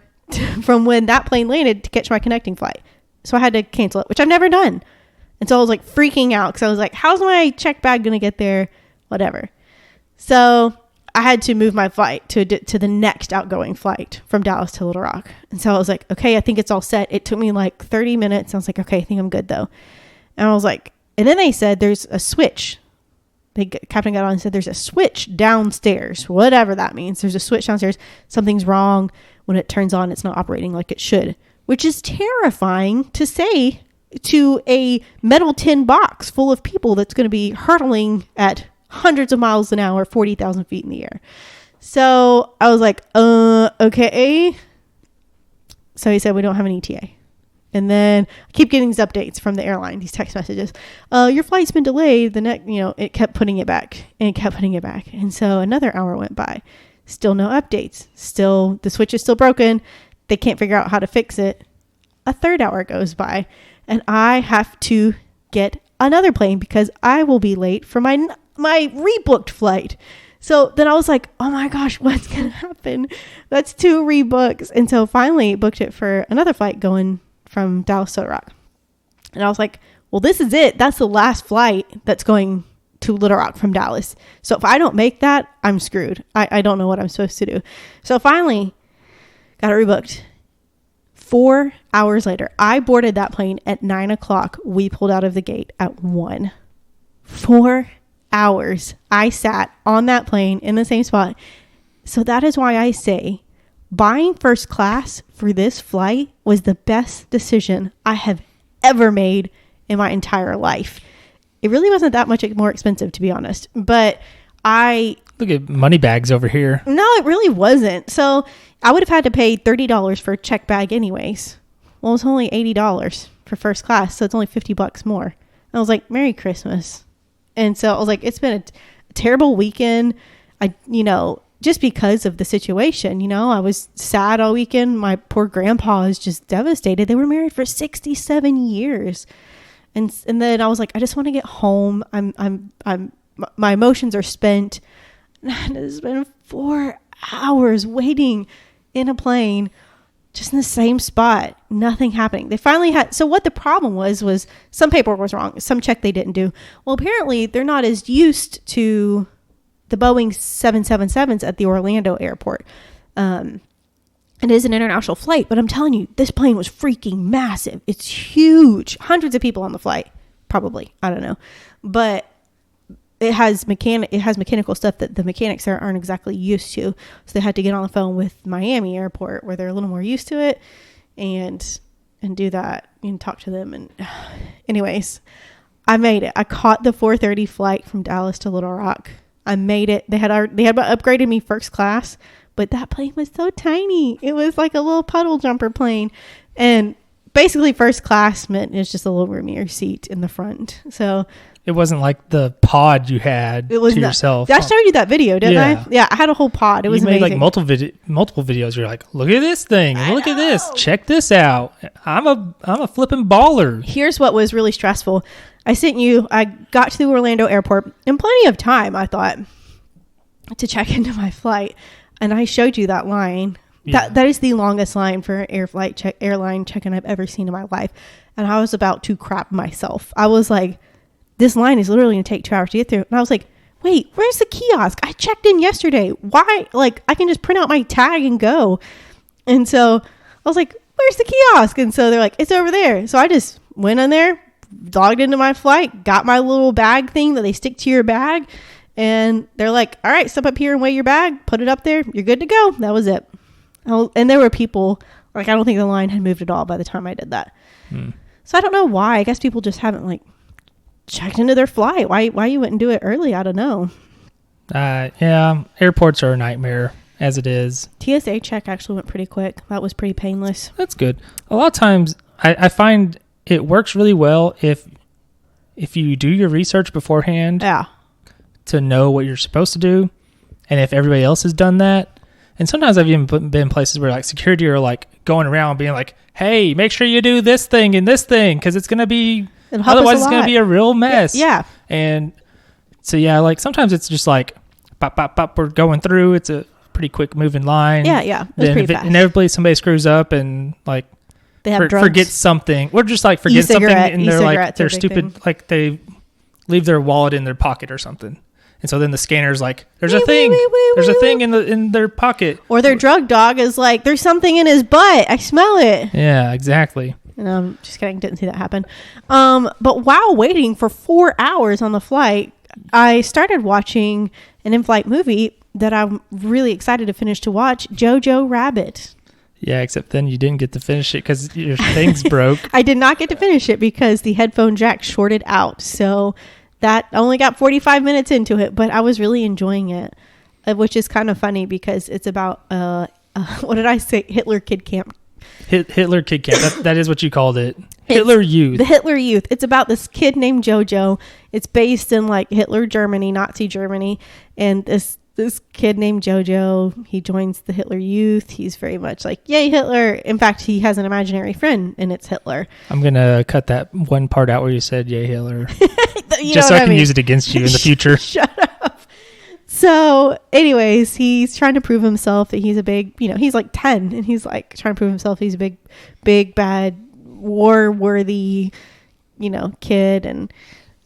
from when that plane landed to catch my connecting flight. So I had to cancel it, which I've never done. And so I was like freaking out because I was like, how's my check bag going to get there? Whatever. So I had to move my flight to the next outgoing flight from Dallas to Little Rock. And so I was like, okay, I think it's all set. It took me like 30 minutes. I was like, okay, I think I'm good though. And I was like, and then they said there's a switch. Captain got on and said there's a switch downstairs, whatever that means. There's a switch downstairs. Something's wrong. When it turns on, it's not operating like it should, which is terrifying to say to a metal tin box full of people that's going to be hurtling at hundreds of miles an hour, 40,000 feet in the air. So I was like, okay. So he said, we don't have an ETA. And then I keep getting these updates from the airline, these text messages. Your flight's been delayed. It kept putting it back and it kept putting it back. And so another hour went by. Still no updates. Still, the switch is still broken. They can't figure out how to fix it. A third hour goes by and I have to get another plane because I will be late for my rebooked flight. So then I was like, oh my gosh, what's going to happen? That's 2 rebooks. And so finally booked it for another flight going from Dallas to Little Rock. And I was like, well, this is it. That's the last flight that's going to Little Rock from Dallas. So if I don't make that, I'm screwed. I don't know what I'm supposed to do. So finally got it rebooked. 4 hours later, I boarded that plane at 9 o'clock. We pulled out of the gate at 1. 4 hours I sat on that plane in the same spot. So that is why I say buying first class for this flight was the best decision I have ever made in my entire life. It really wasn't that much more expensive, to be honest. But look at money bags over here. No, it really wasn't. So I would have had to pay $30 for a check bag anyways. Well, it's only $80 for first class. So it's only $50 more. And I was like, Merry Christmas. And so I was like, it's been a terrible weekend. Just because of the situation, I was sad all weekend. My poor grandpa is just devastated. They were married for 67 years. And then I was like, I just want to get home. My emotions are spent. And it's been 4 hours waiting in a plane, just in the same spot, nothing happening. They finally so what the problem was some paperwork was wrong. Some check they didn't do. Well, apparently they're not as used to the Boeing 777s at the Orlando airport. It is an international flight, but I'm telling you, this plane was freaking massive. It's huge. Hundreds of people on the flight, probably. I don't know. But it has mechanical stuff that the mechanics there aren't exactly used to. So they had to get on the phone with Miami airport where they're a little more used to it and do that and talk to them. And anyways, I made it. I caught the 4:30 flight from Dallas to Little Rock. I made it. They had upgraded me first class, but that plane was so tiny. It was like a little puddle jumper plane. And basically first class meant it's just a little roomier seat in the front. So it wasn't like the pod you had to yourself. I showed you that video, didn't I? Yeah, I had a whole pod. It was amazing. You made like multiple videos. You're like, look at this thing. Look at this. Check this out. I'm a flipping baller. Here's what was really stressful. I got to the Orlando airport in plenty of time, I thought. to check into my flight, and I showed you that line. Yeah. That is the longest line for an airline check-in I've ever seen in my life. And I was about to crap myself. I was like, this line is literally going to take 2 hours to get through. And I was like, wait, where's the kiosk? I checked in yesterday. Why? Like, I can just print out my tag and go. And so I was like, where's the kiosk? And so they're like, it's over there. So I just went in there, logged into my flight, got my little bag thing that they stick to your bag. And they're like, all right, step up here and weigh your bag. Put it up there. You're good to go. That was it. And there were people, like, I don't think the line had moved at all by the time I did that. So I don't know why. I guess people just haven't, like, checked into their flight. Why you wouldn't do it early? I don't know. Yeah, airports are a nightmare as it is. TSA check actually went pretty quick. That was pretty painless. That's good. A lot of times I find it works really well if you do your research beforehand. Yeah. To know what you're supposed to do, and if everybody else has done that. And sometimes I've even been in places where like security are like going around being like, hey, make sure you do this thing and this thing because it's going to be, otherwise it's going to be a real mess. Yeah. And so, yeah, like sometimes it's just like, pop, pop, pop, we're going through. It's a pretty quick moving line. Yeah. It was pretty fast. Inevitably somebody screws up and like they have forget something. Or just like forget something and they're like, they're stupid. Like they leave their wallet in their pocket or something. And so then the scanner's like, there's a thing. There's a thing in their pocket. Or their drug dog is like, there's something in his butt. I smell it. Yeah, exactly. And I'm just kidding. Didn't see that happen. But while waiting for 4 hours on the flight, I started watching an in-flight movie that I'm really excited to finish to watch, Jojo Rabbit. Yeah, except then you didn't get to finish it because your things broke. I did not get to finish it because the headphone jack shorted out. So that only got 45 minutes into it, but I was really enjoying it, which is kind of funny because it's about, what did I say? Hitler Kid Camp. Hitler Kid Camp. That is what you called it. Hitler Youth. The Hitler Youth. It's about this kid named Jojo. It's based in like Hitler Germany, Nazi Germany. And this kid named Jojo, he joins the Hitler Youth. He's very much like, yay, Hitler. In fact, he has an imaginary friend and it's Hitler. I'm going to cut that one part out where you said, yay, Hitler. Just so I can use it against you in the future. Shut up. So anyways, he's trying to prove himself that he's a big, he's like 10 and he's like trying to prove himself he's a big, bad, war-worthy, kid. And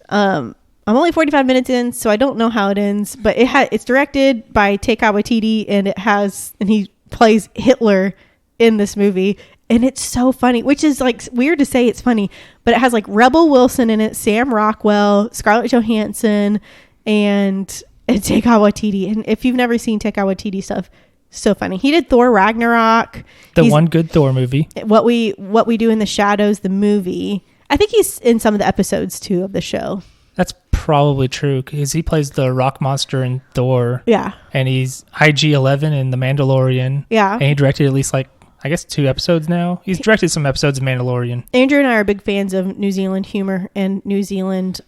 I'm only 45 minutes in, so I don't know how it ends, but it's directed by Taika Waititi and he plays Hitler in this movie. And it's so funny, which is like weird to say it's funny, but it has like Rebel Wilson in it, Sam Rockwell, Scarlett Johansson, and Taika Waititi. And if you've never seen Taika Waititi stuff, so funny. He did Thor Ragnarok. He's one good Thor movie. What we do in the shadows, the movie. I think he's in some of the episodes too of the show. That's probably true because he plays the rock monster in Thor. Yeah. And he's IG-11 in The Mandalorian. Yeah. And he directed at least like, I guess 2 episodes now. He's directed some episodes of Mandalorian. Andrew and I are big fans of New Zealand humor and New Zealand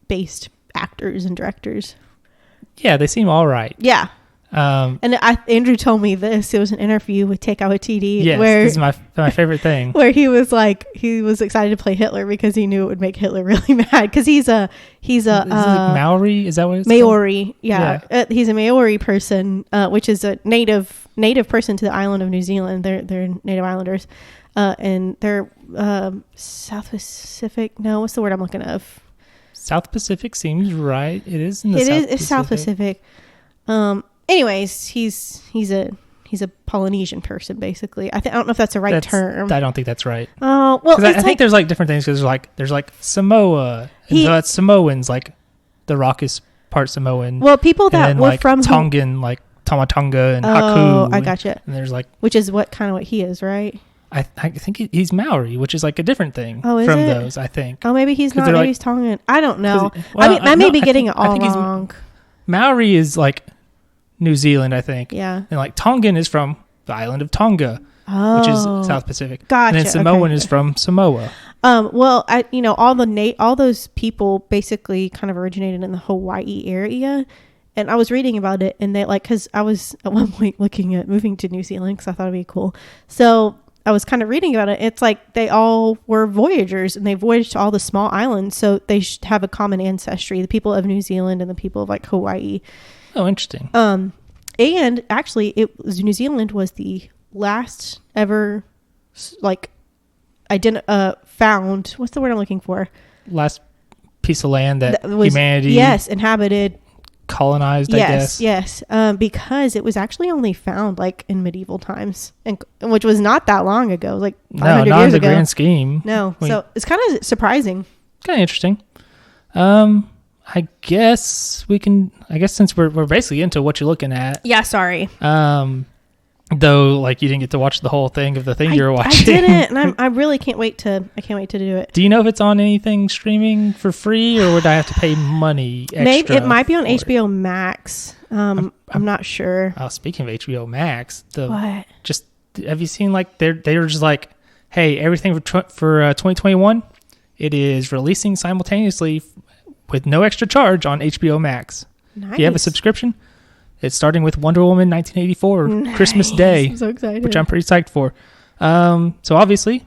based actors and directors. Yeah, they seem all right. Yeah. And Andrew told me this. It was an interview with Taika Waititi. Yes, this is my favorite thing. Where he was like, he was excited to play Hitler because he knew it would make Hitler really mad. Because he's a Maori. Is that what it's Maori? Called? Yeah. He's a Maori person, which is a native person to the island of New Zealand. They're native islanders, and they're South Pacific. No, what's the word I'm looking of? South Pacific seems right. It is in the South Pacific. It's South Pacific. Anyways, he's a Polynesian person, basically. I don't know if that's the right term. I don't think that's right. Oh, well, I think there's like different things because there's like Samoa, and so that's Samoans, like the Rock is part Samoan. Well, people that were like from Tongan, like Tamatonga and Haku. Oh, I gotcha. And there's like, which is what he is, right? I think he's Maori, which is like a different thing from those, I think. Oh, maybe he's not. Maybe like, he's Tongan. I don't know. I may be getting it all wrong. Maori is like New Zealand, I think. Yeah. And like Tongan is from the island of Tonga, which is South Pacific. Gotcha. And then Samoan is from Samoa. Well, all those people basically kind of originated in the Hawaii area. And I was reading about it, and they because I was at one point looking at moving to New Zealand because I thought it'd be cool. So I was kind of reading about it. It's like they all were voyagers and they voyaged to all the small islands. So they should have a common ancestry, the people of New Zealand and the people of like Hawaii. Oh, interesting. And actually New Zealand was the last ever like found, what's the word I'm looking for? Last piece of land that was, humanity inhabited, colonized, I guess. Yes, because it was actually only found like in medieval times, and which was not that long ago, like 500 not years in the ago. grand scheme. No, so it's kind of surprising. Kind of interesting. I guess since we're basically into what you're looking at. Yeah, sorry. Though, like, you didn't get to watch the whole thing of the thing you were watching. I didn't, and I really can't wait to do it. Do you know if it's on anything streaming for free, or would I have to pay money extra? Maybe it might be on HBO Max. I'm not sure. Oh, speaking of HBO Max, what? Just have you seen like they were just like, hey, everything for 2021, it is releasing simultaneously with no extra charge on HBO Max. Nice. If you have a subscription. It's starting with Wonder Woman 1984, nice. Christmas Day. I'm so excited. Which I'm pretty psyched for. So obviously,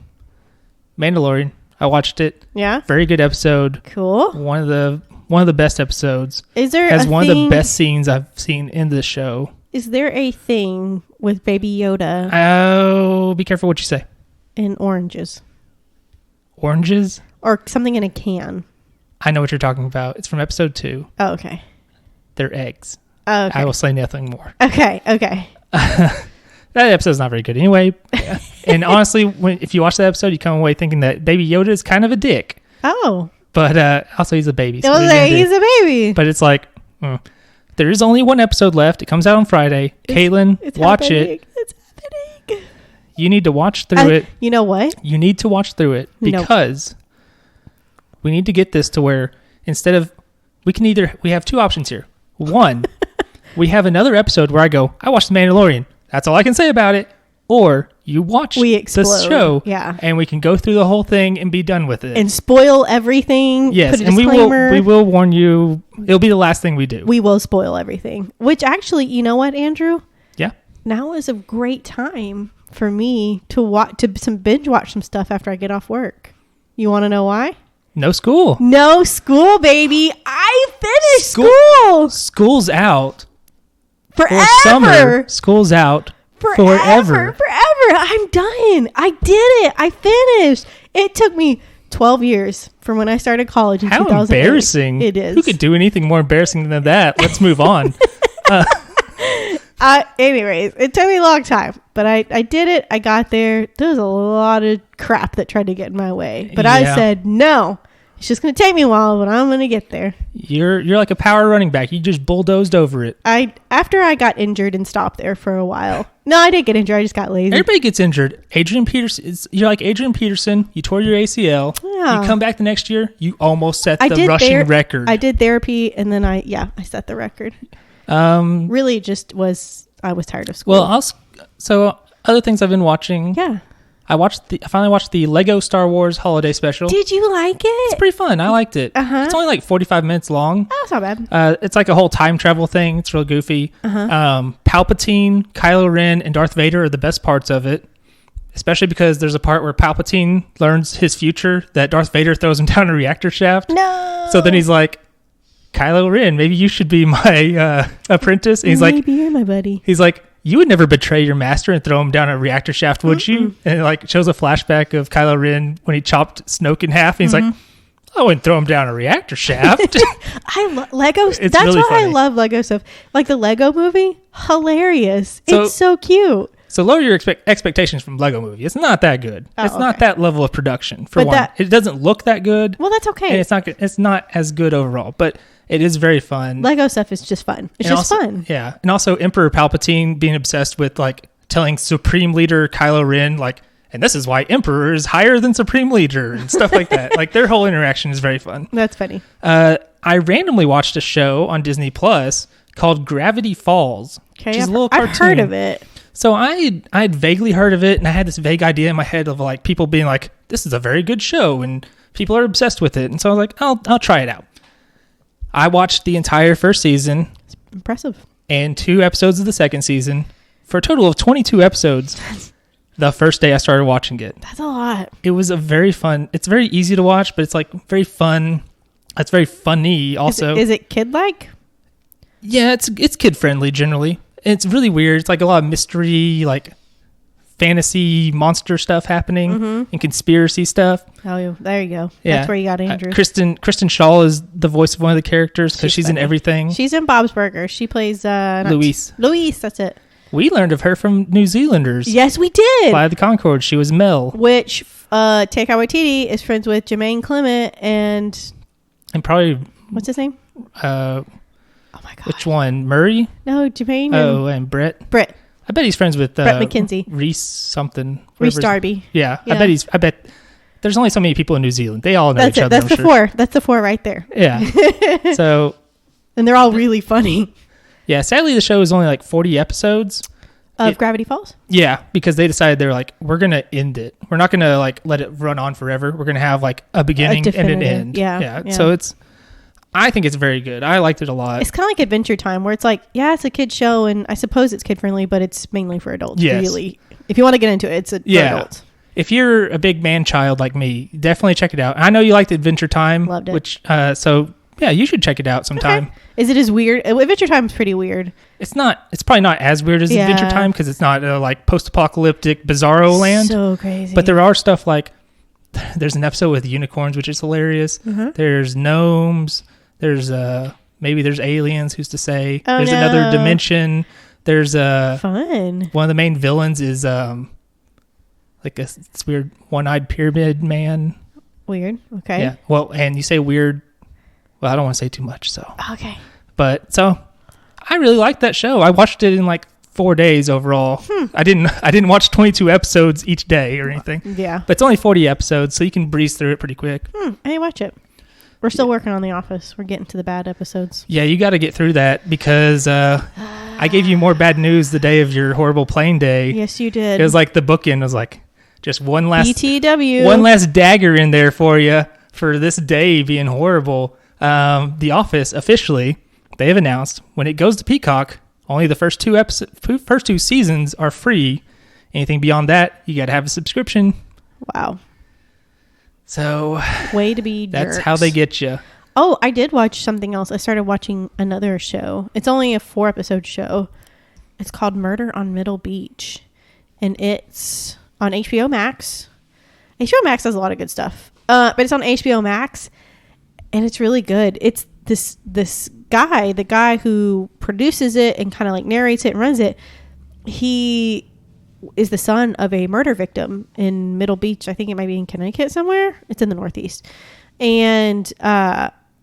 Mandalorian. I watched it. Yeah. Very good episode. Cool. One of the best episodes. Is there has one of the best scenes I've seen in the show. Is there a thing with Baby Yoda? Oh, be careful what you say. In oranges. Oranges? Or something in a can. I know what you're talking about. It's from episode 2. Oh, okay. They're eggs. Oh, okay. I will say nothing more. Okay. That episode's not very good anyway. And honestly, if you watch that episode, you come away thinking that Baby Yoda is kind of a dick. Oh. But also he's a baby. So he's a baby. But it's like, there is only one episode left. It comes out on Friday. Caitlin, watch it. It's happening. You need to watch through it. You know what? You need to watch through it because we need to get this to where instead of, we have two options here. One, we have another episode where I go, I watched The Mandalorian. That's all I can say about it. Or you watch the show, and we can go through the whole thing and be done with it. And spoil everything. Yes, and we will warn you. It'll be the last thing we do. We will spoil everything. Which actually, you know what, Andrew? Yeah. Now is a great time for me to binge watch some stuff after I get off work. You want to know why? No school. No school, baby. I finished school. School's out. Forever. For summer. School's out. Forever. I'm done. I did it. I finished. It took me 12 years from when I started college in 2008. How embarrassing. It is. Who could do anything more embarrassing than that? Let's move on. Anyways, it took me a long time, but I did it. I got there. There was a lot of crap that tried to get in my way, but I said, no, it's just going to take me a while, but I'm going to get there. You're like a power running back. You just bulldozed over it. After I got injured and stopped there for a while. No, I didn't get injured. I just got lazy. Everybody gets injured. You're like Adrian Peterson. You tore your ACL. Yeah. You come back the next year. You almost set the rushing record. I did therapy, and then I set the record. Really just I was tired of school. Well, so other things I've been watching. Yeah. I finally watched the Lego Star Wars Holiday Special. Did you like it? It's pretty fun. I liked it. It's only like 45 minutes long. Oh, it's not bad. It's like a whole time travel thing. It's real goofy. Palpatine, Kylo Ren, and Darth Vader are the best parts of it. Especially because there's a part where Palpatine learns his future that Darth Vader throws him down a reactor shaft. No. So then he's like, Kylo Ren, maybe you should be my apprentice. And he's maybe you're my buddy. He's like, you would never betray your master and throw him down a reactor shaft, would you? And it like shows a flashback of Kylo Ren when he chopped Snoke in half. And he's like, I wouldn't throw him down a reactor shaft. I love Lego. That's really why funny. I love Lego stuff. Like the Lego movie, hilarious. It's so cute. So lower your expectations from Lego movie. It's not that good. It's not that level of production. For one, it doesn't look that good. Well, that's okay. And it's not good. It's not as good overall, but it is very fun. Lego stuff is just fun. It's just fun. Yeah. And also Emperor Palpatine being obsessed with like telling Supreme Leader Kylo Ren like, and this is why Emperor is higher than Supreme Leader and stuff like that. Like their whole interaction is very fun. That's funny. I randomly watched a show on Disney Plus called Gravity Falls. Okay, which is a little cartoon. I've heard of it. So I'd vaguely heard of it, and I had this vague idea in my head of like people being like, this is a very good show and people are obsessed with it. And so I was like, I'll try it out. I watched the entire first season. It's impressive. And 2 episodes of the second season for a total of 22 episodes. the first day I started watching it. That's a lot. It was a very fun. It's very easy to watch, but it's like very fun. It's very funny also. Is it kid-like? Yeah, it's kid friendly generally. It's really weird. It's like a lot of mystery, like fantasy monster stuff happening and conspiracy stuff. Oh, there you go. Yeah. That's where you got Andrew. Kristen Shaw is the voice of one of the characters because she's in everything. She's in Bob's Burgers. She plays Louise. Louise, that's it. We learned of her from New Zealanders. Yes, we did. Flight of the Conchords. She was Mel. Which Taika Waititi is friends with Jermaine Clement and probably what's his name? Oh my god. Which one? Murray? No, Jermaine. And Brett. I bet he's friends with Brett McKenzie. Reese something. Reese Darby. Yeah. I bet there's only so many people in New Zealand. They all know each other. That's the four. That's the four right there. Yeah. So. And they're all really funny. Yeah. Sadly, the show is only like 40 episodes. Of Gravity Falls? Yeah. Because they decided they were like, we're going to end it. We're not going to like let it run on forever. We're going to have like a beginning and an end. Yeah. So I think it's very good. I liked it a lot. It's kind of like Adventure Time where it's like, yeah, it's a kid show and I suppose it's kid friendly, but it's mainly for adults. Yes. Really. If you want to get into it, it's for adults. If you're a big man child like me, definitely check it out. I know you liked Adventure Time. Loved it. Which, so yeah, you should check it out sometime. Okay. Is it as weird? Adventure Time is pretty weird. It's probably not as weird as Adventure Time because it's not like post-apocalyptic bizarro land. So crazy. But there are stuff like, there's an episode with unicorns, which is hilarious. There's gnomes. There's maybe there's aliens, who's to say. There's another dimension. There's fun. One of the main villains is like this weird one-eyed pyramid man. Weird. Okay. Yeah. Well, and you say weird. Well, I don't want to say too much, so. Okay. But so I really liked that show. I watched it in like 4 days overall. I didn't watch 22 episodes each day or anything. Yeah. But it's only 40 episodes, so you can breeze through it pretty quick. I didn't watch it. We're still working on The Office. We're getting to the bad episodes. Yeah, you got to get through that because I gave you more bad news the day of your horrible plane day. Yes, you did. It was like the bookend was like just one last BTW. One last dagger in there for you for this day being horrible. The Office officially, they have announced when it goes to Peacock, only the first two seasons are free. Anything beyond that, you got to have a subscription. Wow. So way to be that's jerks. how they get you. Oh, I did watch something else. I started watching another show. It's only a 4-episode show. It's called Murder on Middle Beach, and it's on HBO Max. HBO Max has a lot of good stuff, but it's on HBO Max, and it's really good. It's this guy, the guy who produces it and kind of like narrates it and runs it. He is the son of a murder victim in Middle Beach. I think it might be in Connecticut somewhere. It's in the Northeast. And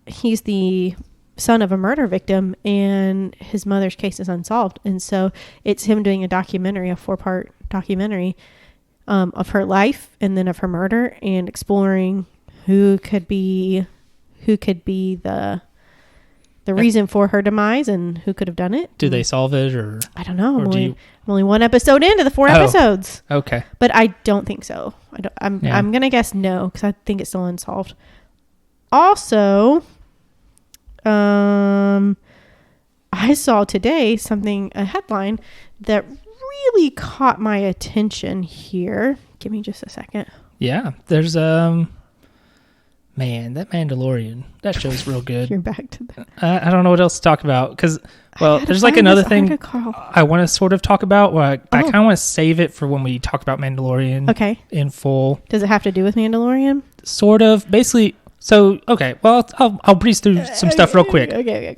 he's the son of a murder victim, and his mother's case is unsolved. And so it's him doing a documentary, a 4-part documentary of her life and then of her murder, and exploring who could be the reason for her demise and who could have done it. Do they solve it or? I don't know. I'm only 1 episode into the 4 episodes. Okay. But I don't think so. I'm going to guess no, because I think it's still unsolved. Also, I saw today a headline that really caught my attention here. Give me just a second. Yeah. There's man, that Mandalorian, that show's real good. You're back to that. I don't know what else to talk about because, well, there's like another thing I want to sort of talk about. Where I kind of want to save it for when we talk about Mandalorian. Okay. In full. Does it have to do with Mandalorian? Sort of. Basically. So okay. Well, I'll breeze through some stuff real quick. Okay.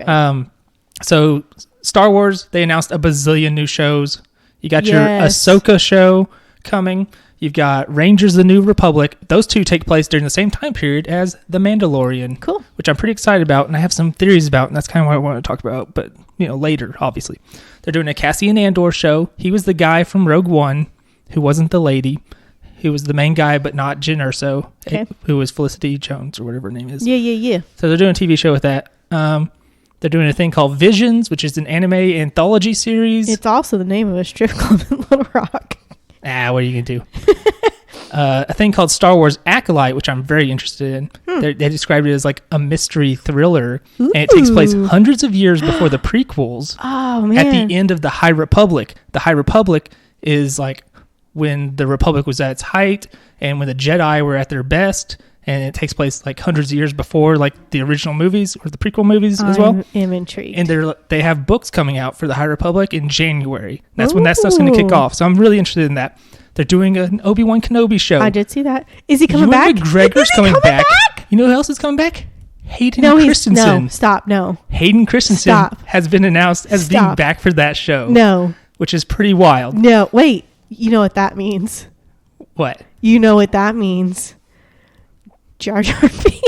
So Star Wars, they announced a bazillion new shows. You got your Ahsoka show coming. You've got Rangers of the New Republic. Those two take place during the same time period as The Mandalorian. Cool. Which I'm pretty excited about, and I have some theories about, and that's kind of what I want to talk about, but, later, obviously. They're doing a Cassian Andor show. He was the guy from Rogue One who wasn't the lady. He was the main guy, but not Jyn Erso, who was Felicity Jones, or whatever her name is. Yeah. So they're doing a TV show with that. They're doing a thing called Visions, which is an anime anthology series. It's also the name of a strip club in Little Rock. What are you going to do? A thing called Star Wars Acolyte, which I'm very interested in. They described it as like a mystery thriller. Ooh. And it takes place hundreds of years before the prequels. Oh, man. At the end of the High Republic. The High Republic is like when the Republic was at its height and when the Jedi were at their best. And it takes place like hundreds of years before like the original movies or the prequel movies as well. I am intrigued. And they have books coming out for the High Republic in January. That's when that stuff's going to kick off. So I'm really interested in that. They're doing an Obi-Wan Kenobi show. I did see that. Is he coming back? McGregor's coming back. You know who else is coming back? Hayden Christensen. No, stop. No. Hayden Christensen has been announced as being back for that show. No. Which is pretty wild. No. Wait. You know what that means? What? You know what that means? Jar Jar Binks.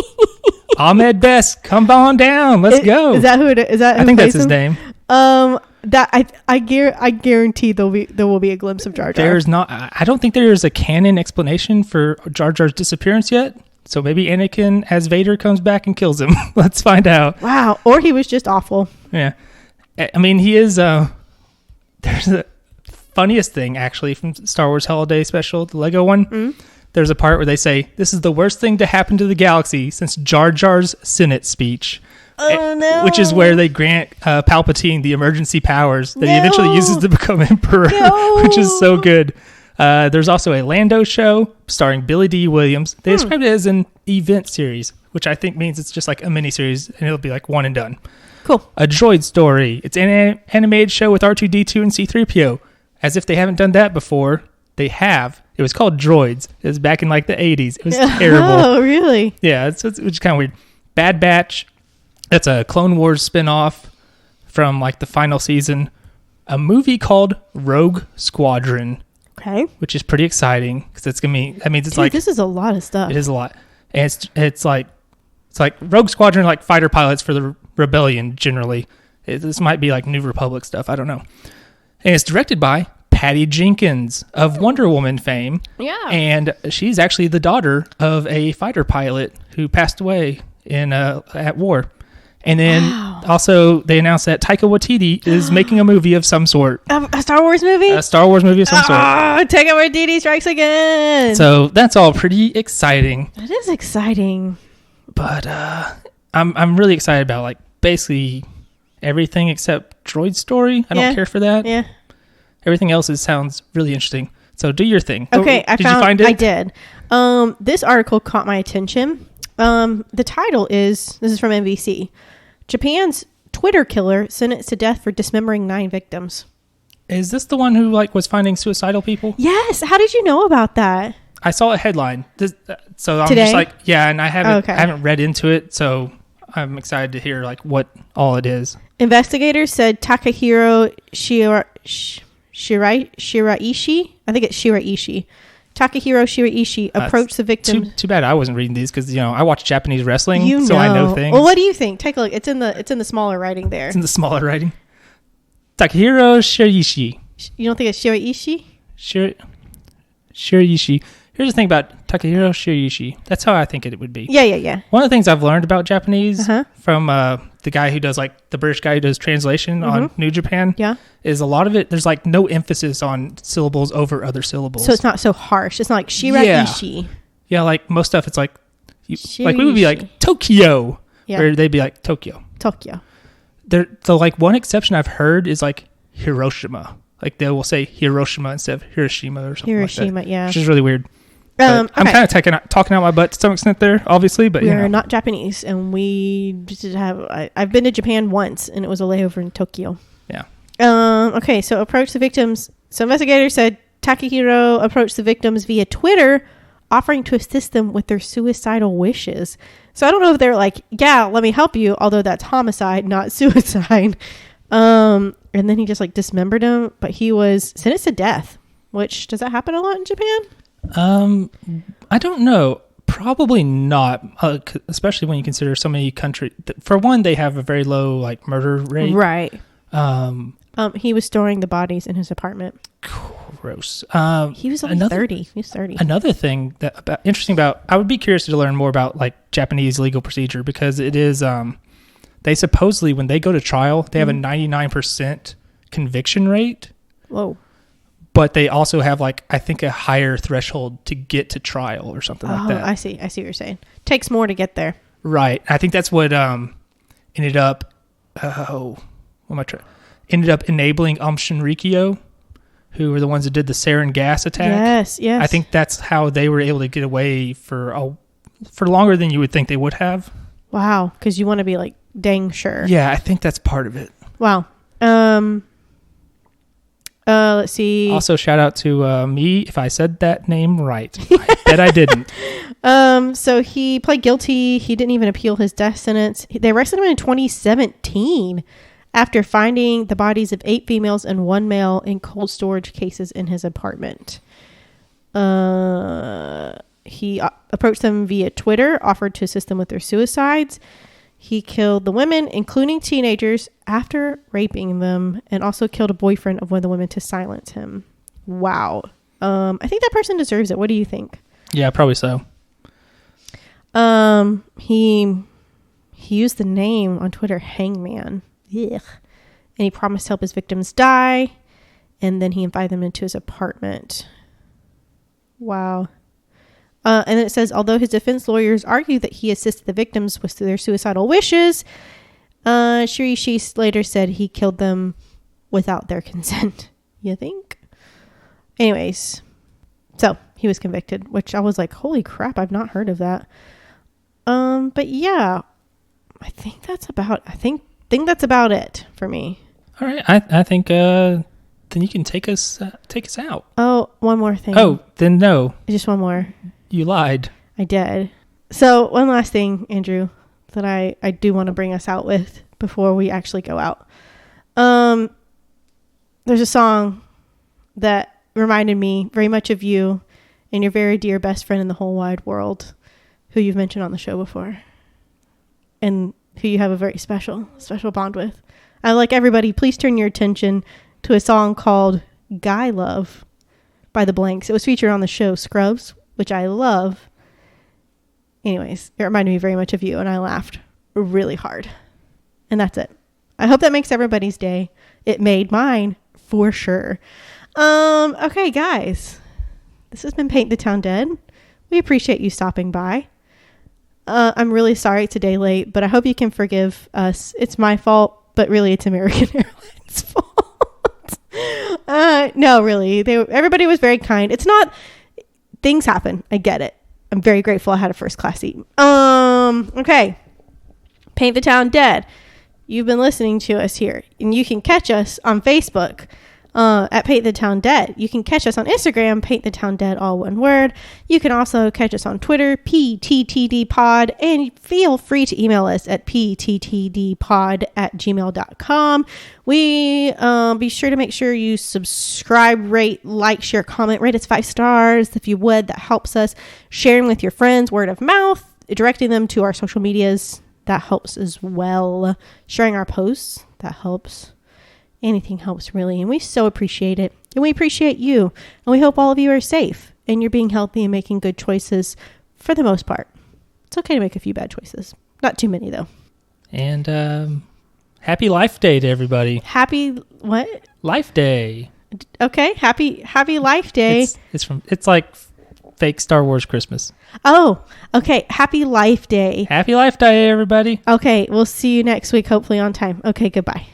Ahmed Best, come on down. Let's go. Is that who it is? I think that's his name. That I guarantee there will be a glimpse of Jar Jar. There's not. I don't think there is a canon explanation for Jar Jar's disappearance yet. So maybe Anakin as Vader comes back and kills him. Let's find out. Wow. Or he was just awful. Yeah. I mean, he is. There's the funniest thing actually from Star Wars Holiday Special, the Lego one. Mm-hmm. There's a part where they say, this is the worst thing to happen to the galaxy since Jar Jar's Senate speech. Oh, no. Which is where they grant Palpatine the emergency powers that he eventually uses to become Emperor, which is so good. There's also a Lando show starring Billy D. Williams. They described it as an event series, which I think means it's just like a miniseries, and it'll be like one and done. Cool. A droid story. It's an animated show with R2-D2 and C-3PO. As if they haven't done that before, they have. It was called Droids. It was back in like the 80s. It was terrible. Oh, really? Yeah, it's kind of weird. Bad Batch. That's a Clone Wars spinoff from like the final season. A movie called Rogue Squadron. Okay. Which is pretty exciting because it's gonna be. That means it's Dude, like this is a lot of stuff. It is a lot, and it's like Rogue Squadron, like fighter pilots for the rebellion. Generally, this might be like New Republic stuff. I don't know. And it's directed by Patty Jenkins of Wonder Woman fame. Yeah. And she's actually the daughter of a fighter pilot who passed away at war. And then also they announced that Taika Waititi is making a movie of some sort. A Star Wars movie? A Star Wars movie of some sort. Taika Waititi strikes again. So that's all pretty exciting. It is exciting. But I'm really excited about like basically everything except Droid Story. I don't care for that. Yeah. Everything else sounds really interesting. So do your thing. Okay, did you find it? I did. This article caught my attention. The title is, this is from NBC, Japan's Twitter killer sentenced to death for dismembering 9 victims. Is this the one who like was finding suicidal people? Yes. How did you know about that? I saw a headline. So I'm Today? just like, yeah, and I haven't read into it, so I'm excited to hear like what all it is. Investigators said Takahiro Shiraishi, I think it's Shiraishi. Takahiro Shiraishi approached the victim. Too bad I wasn't reading these because I watch Japanese wrestling, so I know things. Well, what do you think? Take a look. It's in the smaller writing there. It's in the smaller writing. Takahiro Shiraishi. You don't think it's Shiraishi? Shiraishi. Here's the thing about Takahiro Shiraishi. That's how I think it would be. Yeah. One of the things I've learned about Japanese from the guy who does like the British guy who does translation on New Japan is a lot of it. There's like no emphasis on syllables over other syllables. So it's not so harsh. It's not like Shiraishi. Yeah, like most stuff it's like like we would be like Tokyo, where they'd be like Tokyo. The like one exception I've heard is like Hiroshima. Like they will say Hiroshima instead of Hiroshima or something like that. Yeah. Which is really weird. I'm kind of talking out my butt to some extent there, obviously, but we're not Japanese, and we just have. I've been to Japan once, and it was a layover in Tokyo. Yeah. Okay, so approach the victims. So investigators said Takahiro approached the victims via Twitter, offering to assist them with their suicidal wishes. So I don't know if they're like, yeah, let me help you, although that's homicide, not suicide. And then he just like dismembered him, but he was sentenced to death. Which does that happen a lot in Japan? I don't know. Probably not, especially when you consider so many countries. For one, they have a very low like murder rate. Right. He was storing the bodies in his apartment. Gross. He was only 30. He was 30. Another thing interesting about, I would be curious to learn more about like Japanese legal procedure because it is, they supposedly when they go to trial, they have a 99% conviction rate. Whoa. But they also have like, I think a higher threshold to get to trial or something like that. I see what you're saying. Takes more to get there. Right. I think that's what, ended up enabling Shinrikyo, who were the ones that did the sarin gas attack. Yes, yes. I think that's how they were able to get away for longer than you would think they would have. Wow, because you want to be like dang sure. Yeah, I think that's part of it. Wow. Let's see. Also, shout out to me if I said that name right. I bet I didn't. So he pled guilty. He didn't even appeal his death sentence. They arrested him in 2017 after finding the bodies of 8 females and 1 male in cold storage cases in his apartment. He approached them via Twitter, offered to assist them with their suicides. He killed the women, including teenagers, after raping them, and also killed a boyfriend of one of the women to silence him. Wow. I think that person deserves it. What do you think? Yeah, probably so. He used the name on Twitter, Hangman. Ugh. And he promised to help his victims die, and then he invited them into his apartment. Wow. And it says, although his defense lawyers argue that he assisted the victims with their suicidal wishes, Shirishi later said he killed them without their consent. You think? Anyways, so he was convicted, which I was like, holy crap, I've not heard of that. But yeah, I think that's about it for me. All right, I think then you can take us out. Oh, one more thing. Oh, then no. Just one more. You lied. I did. So one last thing, Andrew, that I do want to bring us out with before we actually go out. There's a song that reminded me very much of you and your very dear best friend in the whole wide world, who you've mentioned on the show before, and who you have a very special bond with. I'd like everybody, please turn your attention to a song called Guy Love by The Blanks. It was featured on the show Scrubs, which I love. Anyways, it reminded me very much of you, and I laughed really hard. And that's it. I hope that makes everybody's day. It made mine, for sure. Okay, guys. This has been Paint the Town Dead. We appreciate you stopping by. I'm really sorry it's a day late, but I hope you can forgive us. It's my fault, but really it's American Airlines' fault. No, really. Everybody was very kind. It's not... Things happen. I get it. I'm very grateful I had a first class seat. Okay. Paint the Town Dead. You've been listening to us here, and you can catch us on Facebook at Paint the Town Dead. You can catch us on Instagram, Paint the Town Dead, all one word. You can also catch us on Twitter, PTTDpod, and feel free to email us at pttdpod@gmail.com. We be sure to make sure you subscribe, rate, like, share, comment, rate us 5 stars if you would. That helps us. Sharing with your friends, word of mouth, directing them to our social medias, that helps as well. Sharing our posts, that helps. Anything helps, really, and we so appreciate it, and we appreciate you, and we hope all of you are safe and you're being healthy and making good choices for the most part. It's okay to make a few bad choices, not too many though. And happy Life Day to everybody. Happy what? Life Day. Okay, happy Life Day. It's like fake Star Wars Christmas. Oh, okay. Happy Life Day. Happy Life Day, everybody. Okay, we'll see you next week, hopefully on time. Okay, goodbye.